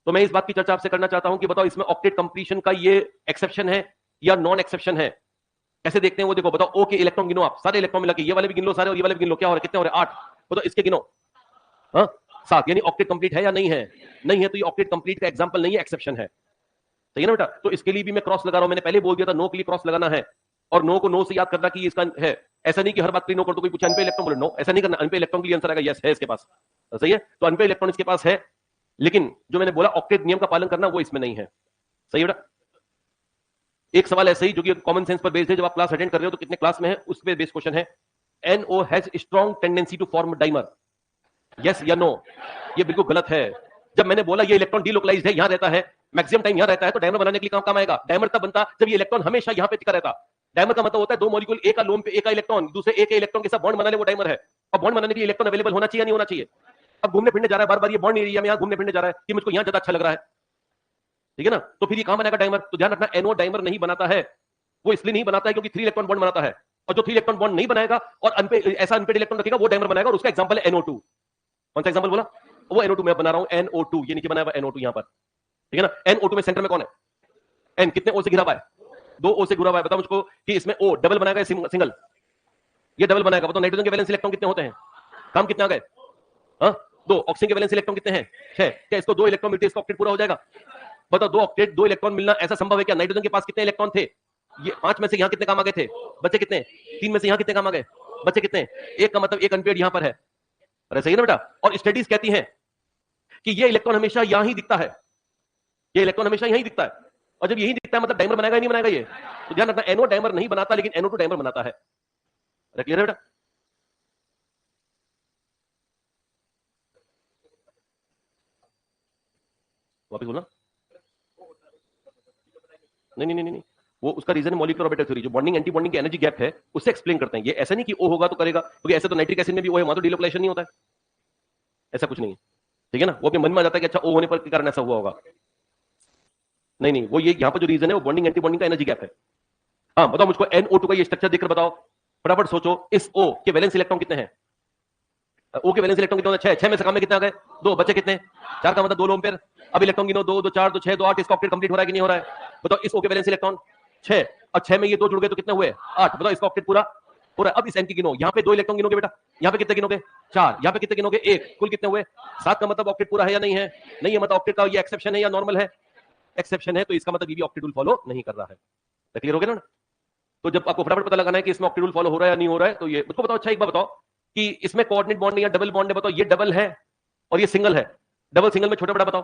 तो मैं इस बात की चर्चा आपसे करना चाहता हूं कि बताओ इसमें ऑक्टेट कंप्लीशन का ये एक्सेप्शन है या नॉन एक्सेप्शन है? कैसे देखते हैं वो देखो, बताओ ओ के इलेक्ट्रॉन गिनो, आप सारे इलेक्ट्रॉन मिला के, ये वाले भी गिन लो सारे और ये वाले भी गिन लो, क्या हो रहा है, कितने हो रहे हैं? 8। बताओ इसके गिनो, हाँ 7, यानी ऑक्टेट कंप्लीट है या नहीं है? नहीं है, तो ये ऑक्टेट कंप्लीट का एग्जांपल नहीं है, एक्सेप्शन है, सही है ना बेटा? तो इसके लिए भी मैं क्रॉस लगा रहा हूं, मैंने पहले बोल दिया था नो के लिए क्रॉस लगाना है, और नो को नो से याद करना कि इसका है। ऐसा नहीं कि हर बात पे नो कर दो, कोई पूछे अनपेड इलेक्ट्रॉन बोले नो, ऐसा नहीं करना। अनपेड इलेक्ट्रॉन के लिए आंसर आएगा यस है इसके पास, सही है? तो अनपेड इलेक्ट्रॉन इसके पास है, लेकिन जो मैंने बोला ऑक्टेट नियम का पालन करना वो इसमें नहीं है, सही है बेटा? एक सवाल ऐसे ही जो कि कॉमन सेंस पर बेस्ड है, जब आप क्लास अटेंड कर रहे हो तो कितने क्लास में है उस पर बेस्ड क्वेश्चन है। NO has strong tendency to form dimer, yes या नो? ये बिल्कुल गलत है। जब मैंने बोला ये इलेक्ट्रॉन डीलोकलाइज्ड है, यहां रहता है, मैक्सिमम टाइम यहां रहता है, तो डायमर बनाने के लिए काम आएगा। डायमर तब बनता जब ये इलेक्ट्रॉन हमेशा यहां पे टिका रहता। डायमर का मतलब होता है 2 मॉलिक्यूल, एक का लोन पे एक का इलेक्ट्रॉन दूसरे एक इलेक्ट्रॉन के साथ बॉन्ड बना ले, वो डायमर है। और बॉन्ड बनाने के लिए इलेक्ट्रॉन अवेलेबल होना चाहिए नहीं होना चाहिए? अब घूमने फिरने जा रहा है बार बार, ये बॉन्ड एरिया में यहां घूमने फिरने जा रहा है कि मुझको यहां ज्यादा अच्छा लग रहा है, ठीक है ना? तो फिर ये कहां बनेगा डायमर? तो ध्यान रखना, NO डायमर नहीं बनाता है। वो इसलिए नहीं बनाता है क्योंकि 3 इलेक्ट्रॉन बॉन्ड बनाता है, और जो 3 इलेक्ट्रॉन बॉन्ड नहीं बनाएगा और ऐसा अनपेड इलेक्ट्रॉन रखेगा वो डायमर बनाएगा, और उसका एग्जांपल है NO2। कौन सा एग्जांपल बोला? वो NO2 मैं बना रहा हूं NO2, ये नीचे बनाया हुआ NO2 यहां पर, ठीक है ना। NO2 में सेंटर में कौन है? N कितने O से घिरा हुआ है? 2 O से घिरा हुआ है। बताओ मुझको कि इसमें O डबल बनाएगा सिंगल? ये डबल बनाएगा। बताओ नाइट्रोजन के वैलेंस इलेक्ट्रॉन कितने होते हैं? काम कितने आ गए? हाँ 2। ऑक्सीजन के वैलेंस इलेक्ट्रॉन कितने हैं? 6। क्या इसको 2 इलेक्ट्रॉन मिलते हैं, इसका ऑक्टेट पूरा हो जाएगा? बताओ 2 ऑक्टेट 2 इलेक्ट्रॉन मिलना ऐसा संभव है क्या? नाइट्रोजन के पास कितने इलेक्ट्रॉन थे? ये 5 में से यहां कितने काम आ गए थे? बच्चे कितने? 3 में से यहां कितने काम आ गए? बच्चे कितने? 1 का मतलब 1 अनपेयर्ड यहां पर है। अरे सही है ना बेटा। और स्टडीज कहती हैं कि ये इलेक्ट्रॉन हमेशा यहां ही दिखता है, ये इलेक्ट्रॉन हमेशा यहीं दिखता है। और जब यही दिखता है मतलब डायमर बनाएगा ही नहीं बनाएगा ये? तो ध्यान रखना NO डायमर नहीं बनाता लेकिन NO2 डायमर बनाता है। क्लियर है बेटा? वापस बोलना। नहीं नहीं नहीं नहीं, वो उसका रीजन है मॉलिक्यूलर ऑर्बिटल थ्योरी, जो बॉन्डिंग एंटी बॉन्डिंग की एनर्जी गैप है उससे एक्सप्लेन करते हैं। ये ऐसा नहीं कि ओ होगा तो करेगा, क्योंकि ऐसे तो नाइट्रिक एसिड में भी ओ है, वहां तो डिलोक्लाइजेशन नहीं होता है, ऐसा कुछ नहीं है, ठीक है ना। वो अपने मन में आ जाता है कि अच्छा ओ होने पर के कारण ऐसा हुआ होगा। नहीं नहीं, वो ये यहाँ पर जो रीजन है वो बॉन्डिंग एंटी बॉन्डिंग का एनर्जी गैप है। हाँ बताओ मुझको NO2 का ये स्ट्रक्चर देखकर बताओ, फटाफट सोचो। इस O के वैलेंस इलेक्ट्रॉन कितने हैं? O के वैलेंस इलेक्ट्रॉन कितने? 6 में से काम में कितने आ गए? 2। बचे कितने? 4 का मतलब 2 लोन पेयर। अब इलेक्ट्रॉन गिनो, 2 2 4 2 6 2 8, इसका ऑक्टेट कंप्लीट हो रहा है कि नहीं हो रहा है? बताओ इस O के वैलेंस इलेक्ट्रॉन 6 और 6 में ये 2 जुड़ गए तो कितने हुए? 8। बताओ इसका ऑक्टेट पूरा हो रहा है। अब इस N की गिनो, यहाँ पे 2 इलेक्ट्रॉन गिनोगे बेटा, यहाँ पे कितने गिनोगे? 4, यहाँ पे कितने गिनोगे? 1। कुल कितने हुए? 7 का मतलब ऑक्टेट पूरा है या नहीं है? नहीं है, मतलब ऑक्टेट का ये एक्सेप्शन है या नॉर्मल है? एक्सेप्शन है, तो इसका मतलब ये भी ऑक्टेट रूल फॉलो नहीं कर रहा है। क्लियर हो गया ना? तो जब आपको फटाफट पता लगाना है कि इसमें ऑक्टेट रूल फॉलो हो रहा है या नहीं हो रहा है, तो ये मुझको बताओ। अच्छा एक बार बताओ कि इसमें कोऑर्डिनेट बॉन्ड या डबल बॉन्ड है, बताओ ये डबल है और ये सिंगल है, डबल सिंगल में छोटा बड़ा बताओ,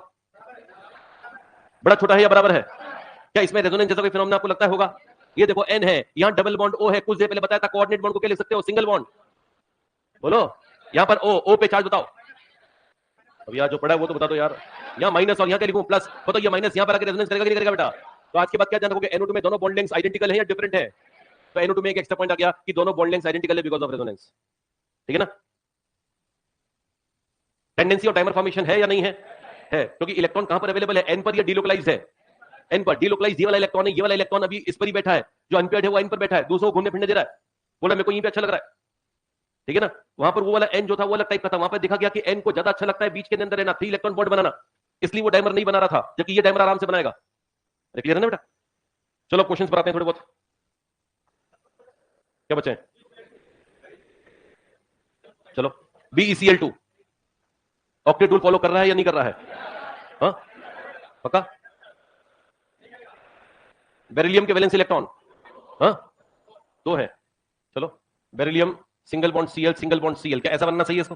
बड़ा छोटा है या बराबर है? क्या इसमें रेजोनेंस जैसा कोई फिनोमेना आपको लगता होगा? ये देखो N है, यहां डबल बॉन्ड O है, कुछ देर पहले बताया था कोऑर्डिनेट बॉन्ड को क्या लिख सकते हो? Single bond. बोलो यहां पर O पे चार्ज बताओ। अब यार जो पढ़ा है वो तो बता दो यार। यहाँ माइनस और यहाँ क्या लिखूं? प्लस। बताओ ये माइनस यहाँ पर आकर रेजोनेंस करेगा कि नहीं करेगा बेटा? तो आज के बाद क्या ध्यान रखोगे? NO2 में दोनों बॉन्ड लेंथ्स आइडेंटिकल है या डिफरेंट है? तो NO2 में एक एक्स्ट्रा पॉइंट आ गया कि दोनों बॉन्ड लेंथ्स आइडेंटिकल है बिकॉज ऑफ रेजोनेंस, ठीक है ना। टेंडेंसी और डायमर फॉर्मेशन है या नहीं है? है, क्योंकि इलेक्ट्रॉन कहां पर अवेलेबल है? N पर या डिलोकलाइज्ड है? N पर। डिलोकलाइज्ड ये वाला इलेक्ट्रॉन है, ये वाला इलेक्ट्रॉन अभी इस पर ही बैठा है, जो अनपेयर्ड है वो N पर बैठा है, दूसरों को घूमने फिरने दे रहा है, बोला मेरे को यहीं पे अच्छा लग रहा है, ठीक है ना। वहां पर वो वाला N जो था वो अलग टाइप का था, वहां पर देखा गया कि N को ज्यादा अच्छा लगता है बीच के अंदर रहना, 3 इलेक्ट्रॉन बॉन्ड बनाना, इसलिए वो डायमर नहीं बना रहा था, जबकि ये डायमर आराम से बनाएगा। क्लियर है ना बेटा? चलो क्वेश्चंस पर आते हैं थोड़े बहुत। क्या बचे? चलो BeCl2 ऑक्टेट रूल फॉलो कर रहा है या नहीं कर रहा है? हाँ पक्का? बेरिलियम के वैलेंस इलेक्ट्रॉन हाँ 2 है। चलो beryllium single bond Cl single bond Cl, क्या ऐसा बनना सही है इसको?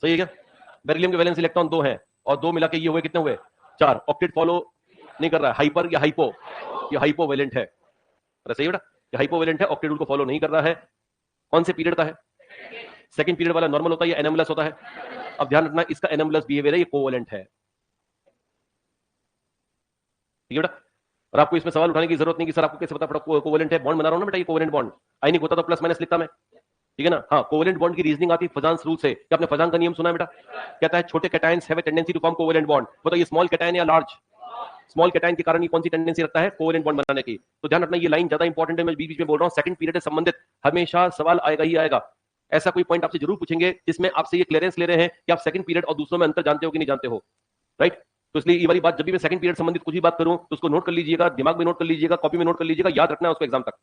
सही है क्या? बेरिलियम के वैलेंस इलेक्ट्रॉन 2 है और 2 मिला के ये हुए कितने हुए? 4। ऑक्टेट फॉलो नहीं कर रहा है, हाइपर या हाइपो? ये हाइपोवेलेंट है। अरे सही है बेटा, ये हाइपोवेलेंट है, ऑक्टेट रूल को फॉलो नहीं कर रहा है। कौन से पीरियड का है? सेकंड पीरियड वाला नॉर्मल होता है या एनोमलस होता है? अब ध्यान रखना इसका एनोमलस बिहेवियर है, ये कोवेलेंट है, ठीक है बेटा। और आपको इसमें सवाल उठाने की जरूरत नहीं कि सर आपको कैसे पता कोवेलेंट है, बॉन्ड बना रहा हूं ना बेटा, ये कोवेलेंट बॉन्ड आयनिक होता तो प्लस माइनस लिखता मैं, ठीक है ना। हाँ कोवेलेंट बॉन्ड की रीजनिंग आती है फजान्स रूल से। क्या आपने फजान का नियम सुना है बेटा? कहता है छोटे cations have a tendency to form covalent bond. बताओ ये स्मॉल कैटायन या लार्ज? स्मॉल कैटायन के कारण ये कौन सी टेंडेंसी रखता है? कोवेलेंट बॉन्ड बनाने की। तो ध्यान रखना ये लाइन ज्यादा इंपॉर्टेंट है, मैं बीच में बोल रहा हूं, सेकंड पीरियड से संबंधित हमेशा सवाल आएगा ही आएगा। ऐसा कोई पॉइंट आपसे जरूर पूछेंगे जिसमें आपसे ये क्लियरेंस ले रहे हैं कि आप सेकंड पीरियड और दूसरों में अंतर जानते हो कि नहीं जानते हो, राइट। तो इसलिए ये वाली बात जब भी मैं सेकंड पीरियड संबंधित कुछ भी बात करूं तो उसको नोट कर लीजिएगा, दिमाग में नोट कर लीजिएगा, कॉपी में नोट कर लीजिएगा, याद रखना है उसको एग्जाम तक।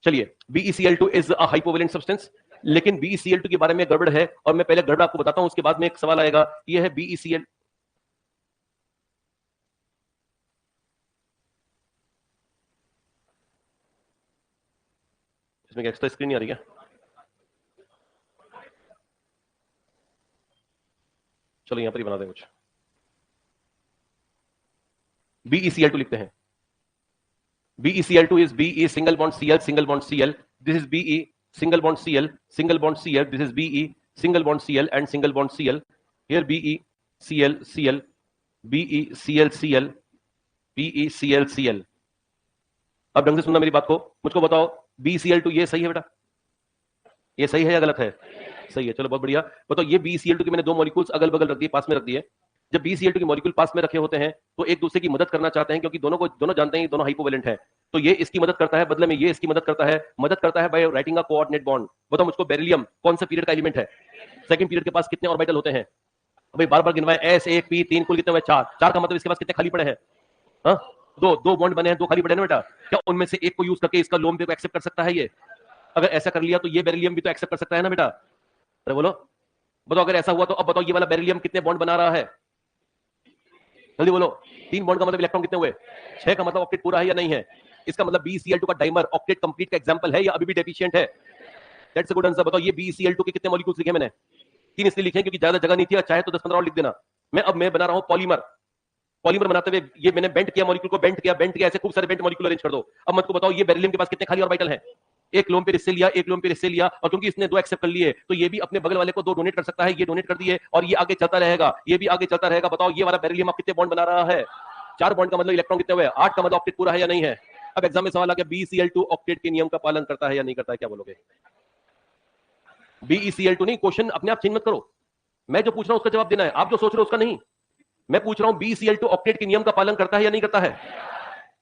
चलिए BeCl2 इज अ हाइपोवेलेंट सब्सटेंस, लेकिन BeCl2 के बारे में गड़बड़ है और मैं पहले गड़बड़ आपको बताता हूं, उसके बाद में एक सवाल आएगा। ये है BeCl, इसमें एक्स्ट्रा स्क्रीन नहीं आ रही है? चलो यहां पर ही बना दें कुछ। BeCl2 लिखते हैं। BeCl2 is Be single bond Cl single bond Cl. This is Be single bond Cl single bond Cl. This is Be single bond Cl and single bond Cl. Here BeCl Cl BeCl Cl BeCl Cl. अब ढंग से सुनना मेरी बात को, मुझको बताओ BeCl2 ये सही है बेटा? ये सही है या गलत है? सही है, चलो बहुत बढ़िया। बताओ ये BeCl2 के मैंने 2 मॉलिक्यूल्स अगल बगल रख दिए, पास में रख दिए। जब BeCl2 के मॉलिक्यूल पास में रखे होते हैं तो एक दूसरे की मदद करना चाहते हैं, क्योंकि दोनों जानते हैं दोनों हाइपोवेलेंट है। तो ये इसकी मदद करता है, बदले में ये इसकी मदद करता है by writing a coordinate bond. बताओ मुझको बेरिलियम कौन सा पीरियड का एलिमेंट है? सेकंड पीरियड के पास कितने ऑर्बिटल होते हैं? भाई बार बार गिनवाए, एस एक पी तीन, कुल कितने हुए? चार। चार का मतलब इसके पास कितने खाली पड़े हैं? हाँ, दो। दो बॉन्ड बने हैं, दो खाली पड़े ना बेटा। क्या उनमें से एक को यूज करके इसका लोन पे एक्सेप्ट कर सकता है ये? अगर ऐसा कर लिया तो ये बेरिलियम भी तो एक्सेप्ट कर सकता है ना बेटा? अरे बोलो, बताओ अगर ऐसा हुआ तो अब बताओ ये वाला बेरिलियम कितने बॉन्ड बना रहा है? जल्दी बोलो। तीन बॉन्ड का मतलब इलेक्ट्रॉन कितने हुए? 6 का मतलब ऑक्टेट पूरा है या नहीं है? इसका मतलब BeCl2 का डाइमर ऑक्टेट कंप्लीट का एग्जांपल है या अभी भी डेफिशिएंट है? That's a good answer. बताओ ये BeCl2 के कितने मॉलिक्यूल्स लिखे मैंने? 3 इसलिए लिखे क्योंकि ज्यादा जगह नहीं थी, चाहे तो 10-15 और लिख देना। मैं बना रहा हूं पॉलीमर। पॉलीमर बनाते हुए ये मैंने बेंट किया मॉलिक्यूल को, बेंट किया, ऐसे खूब सारे बेंट मॉलिक्यूल अरेंज कर दो। अब मुझको बताओ ये बेरिलियम के पास कितने खाली ऑर्बिटल हैं? एक लोन पे इससे लिया, एक लोन पे इससे लिया, और क्योंकि इसने दो एक्सेप्ट कर लिए तो ये भी अपने बगल वाले को दो डोनेट कर सकता है। ये डोनेट कर दिए और ये आगे चलता रहेगा, ये भी आगे चलता रहेगा। बताओ ये वाला बेरिलियम आप कितने बॉन्ड बना रहा है? 4 बॉन्ड का मतलब इलेक्ट्रॉन कितने हुए? 8 का मतलब ऑक्टेट पूरा है या नहीं है? अब एग्जाम में सवाल आ गया BeCl2 ऑक्टेट के नियम का पालन करता है या नहीं करता है? क्या बोलोगे? BeCl2 नहीं, क्वेश्चन अपने आप चेंज मत करो। मैं जो पूछ रहा हूं उसका जवाब देना है, आप जो सोच रहे हो उसका नहीं। मैं पूछ रहा हूं BeCl2 ऑक्टेट के नियम का पालन करता है या नहीं करता है?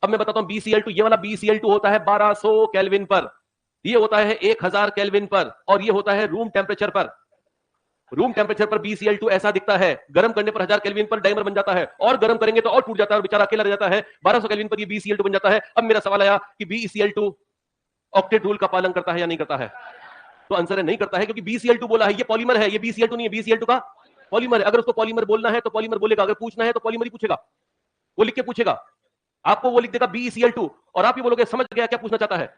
अब मैं बताता हूं BeCl2, ये वाला BeCl2 होता है 1200 केल्विन पर, ये होता है 1000 केल्विन पर, और ये होता है रूम टेम्परेचर पर। रूम टेम्परेचर पर BeCl2 ऐसा दिखता है, गर्म करने पर 1000 केल्विन पर डाइमर बन जाता है, और गर्म करेंगे तो और टूट जाता है और बेचारा अकेला रह जाता है। 1200 केल्विन पर ये BeCl2 बन जाता है। अब मेरा सवाल आया कि BeCl2 ऑक्टेट रूल का पालन करता है या नहीं करता है? तो आंसर है नहीं करता है, क्योंकि BeCl2 बोला है, ये पॉलीमर है, ये BeCl2 नहीं है, BeCl2 का पॉलीमर है। अगर उसको पॉलीमर बोलना है तो पॉलीमर बोलेगा, अगर पूछना है तो पॉलीमर ही पूछेगा, वो लिख के पूछेगा आपको, वो लिख देगा BeCl2, और आप ही बोलोगे समझ गया क्या पूछना चाहता है।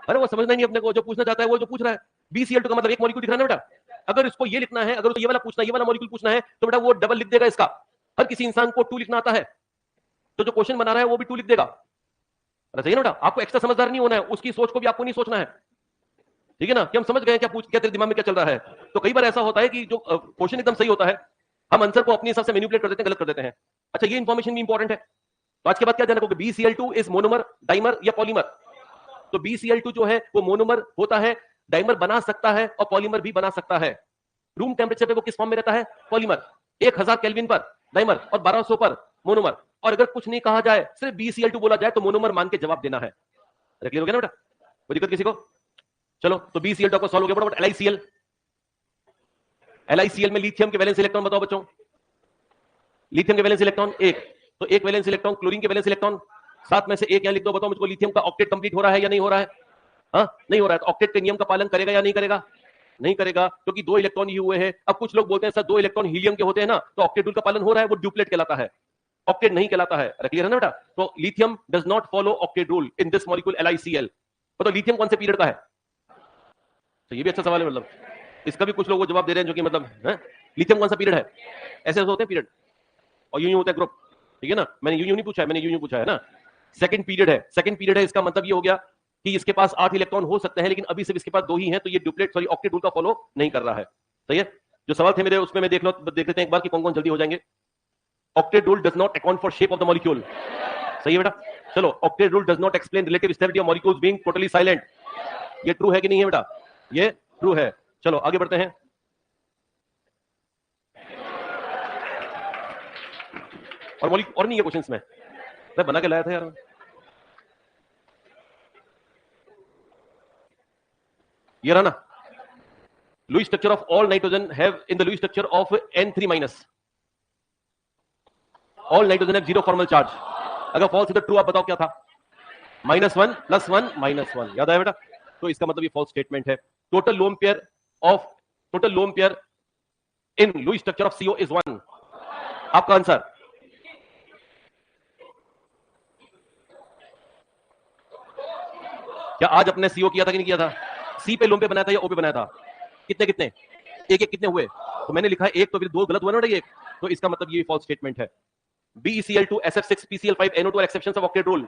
अरे वो समझना ही नहीं अपने को, जो पूछना चाहता है वो जो पूछ रहा है। BeCl2 का मतलब एक मॉलिक्यूल दिख रहा है ना बेटा। अगर इसको ये लिखना है, अगर उसको ये वाला पूछना है, ये वाला मॉलिक्यूल पूछना है, तो बेटा वो डबल लिख देगा इसका। हर किसी इंसान को 2 लिखना आता है, तो जो क्वेश्चन बना रहा है वो भी 2 लिख देगा। अरे सही है ना बेटा, आपको एक्स्ट्रा समझदार नहीं होना है, उसकी सोच को भी आपको नहीं सोचना है, ठीक है ना, कि हम समझ गए क्या पूछ, क्या तेरे दिमाग में क्या चल रहा है। तो कई बार ऐसा होता है कि जो क्वेश्चन एकदम सही होता है, हम आंसर को अपने हिसाब से मैनिपुलेट कर देते हैं, गलत कर देते हैं। अच्छा, ये इंफॉर्मेशन भी इंपॉर्टेंट है। तो आज के बाद क्या ध्यान रखोगे? BeCl2 इज मोनोमर, डाइमर या पॉलीमर? तो BeCl2 जो है वो मोनोमर होता है, डाइमर बना सकता है और पॉलीमर भी बना सकता है। रूम टेम्परेचर पे वो किस फॉर्म में रहता है? पॉलीमर। 1000 केल्विन पर डाइमर और 1200 पर मोनोमर। और अगर कुछ नहीं कहा जाए, सिर्फ BeCl2 बोला जाए, तो मोनोमर मान के जवाब देना है। क्लियर हो गया ना बेटा? कोई दिक्कत किसी को? चलो, तो BeCl2 को सॉल्व हो गया। बट LiCl, LiCl में लिथियम के वैलेंस इलेक्ट्रॉन बताओ बच्चों। लिथियम के वैलेंस इलेक्ट्रॉन 1, तो एक वैलेंस इलेक्ट्रॉन। क्लोरीन के वैलेंस इलेक्ट्रॉन 7 में से 1 यहां लिख दो। बताओ मुझको लिथियम का ऑक्टेट कंप्लीट हो रहा है या नहीं हो रहा है? हाँ, नहीं हो रहा है, तो ऑक्टेट के नियम का पालन करेगा या नहीं करेगा? नहीं करेगा, क्योंकि 2 इलेक्ट्रॉन ही हुए हैं। अब कुछ लोग बोलते हैं सर 2 इलेक्ट्रॉन हीलियम के होते हैं ना, तो ऑक्टेट रूल का पालन हो रहा है, वो ड्यूप्लेट कहलाता है, ऑक्टेट नहीं कहलाता है। क्लियर है ना बेटा? तो lithium does not follow octet rule in this molecule LiCl। तो लिथियम कौन से पीरियड का है? तो ये भी अच्छा सवाल है, मतलब इसका भी कुछ लोग वो जवाब दे रहे हैं जो कि मतलब है, लिथियम कौन सा पीरियड है? ऐसे होते हैं पीरियड, और यूं होता है ग्रुप, ठीक है ना। मैंने यूं नहीं पूछा है, मैंने यूं पूछा है ना। सेकंड पीरियड है, सेकंड पीरियड है, इसका मतलब ये हो गया कि इसके पास 8 इलेक्ट्रॉन हो सकते हैं, लेकिन अभी सिर्फ इसके पास 2 ही हैं, तो ये ड्यूप्लेट सॉरी ऑक्टेट रूल का फॉलो नहीं कर रहा है। सही है। जो सवाल थे मेरे उसमें मैं देख लेते हैं एक बार कि कौन कौन जल्दी हो जाएंगे। Octet rule does not account for shape of the molecule. सही है बेटा? चलो, octet rule does not explain relative stability of molecules being totally silent. ये ट्रू है कि नहीं है बेटा? ये ट्रू है। चलो आगे बढ़ते हैं। और नहीं है क्वेश्चंस में, मैं बना के लाया था यार। ये रहा ना, Lewis structure of all nitrogen have in the Lewis structure of N3 minus. All nitrogen have 0 formal charge. अगर false है तो true आप बताओ क्या था? -1 +1 -1, याद आया बेटा? तो इसका मतलब ये false statement है। Total lone pair in Lewis structure of CO is 1. आपका आंसर क्या आज अपने CO किया था कि नहीं किया था? C पे लोन पे बनाया था या O पे बनाया था? कितने कितने? एक एक कितने हुए? तो मैंने लिखा है एक, तो फिर 2 गलत हुआ ना एक, तो इसका मतलब ये फॉल्स स्टेटमेंट है। BeCl2 SF6 PCl5 NO2 are exceptions of octet rule.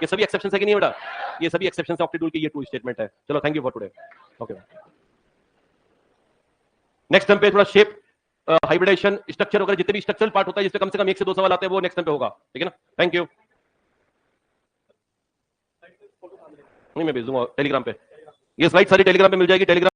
ये सभी एक्सेप्शंस है कि नहीं बेटा? ये सभी एक्सेप्शंस ऑफ ऑक्टेट रूल की ये ट्रू स्टेटमेंट है। चलो, thank you for today. Okay, next time पे थोड़ा शेप, हाइब्रिडेशन, स्ट्रक्चर वगैरह जितने भी स्ट्रक्चरल पार्ट होता है जिसपे कम से कम 1 से 2 सवाल आते हैं, वो नेक्स्ट टाइम पे होगा, ठीक है ना? Thank you. नहीं, मैं भेज दूंगा टेलीग्राम पे, ये स्लाइड सारी टेलीग्राम पे मिल जाएगी। टेलीग्राम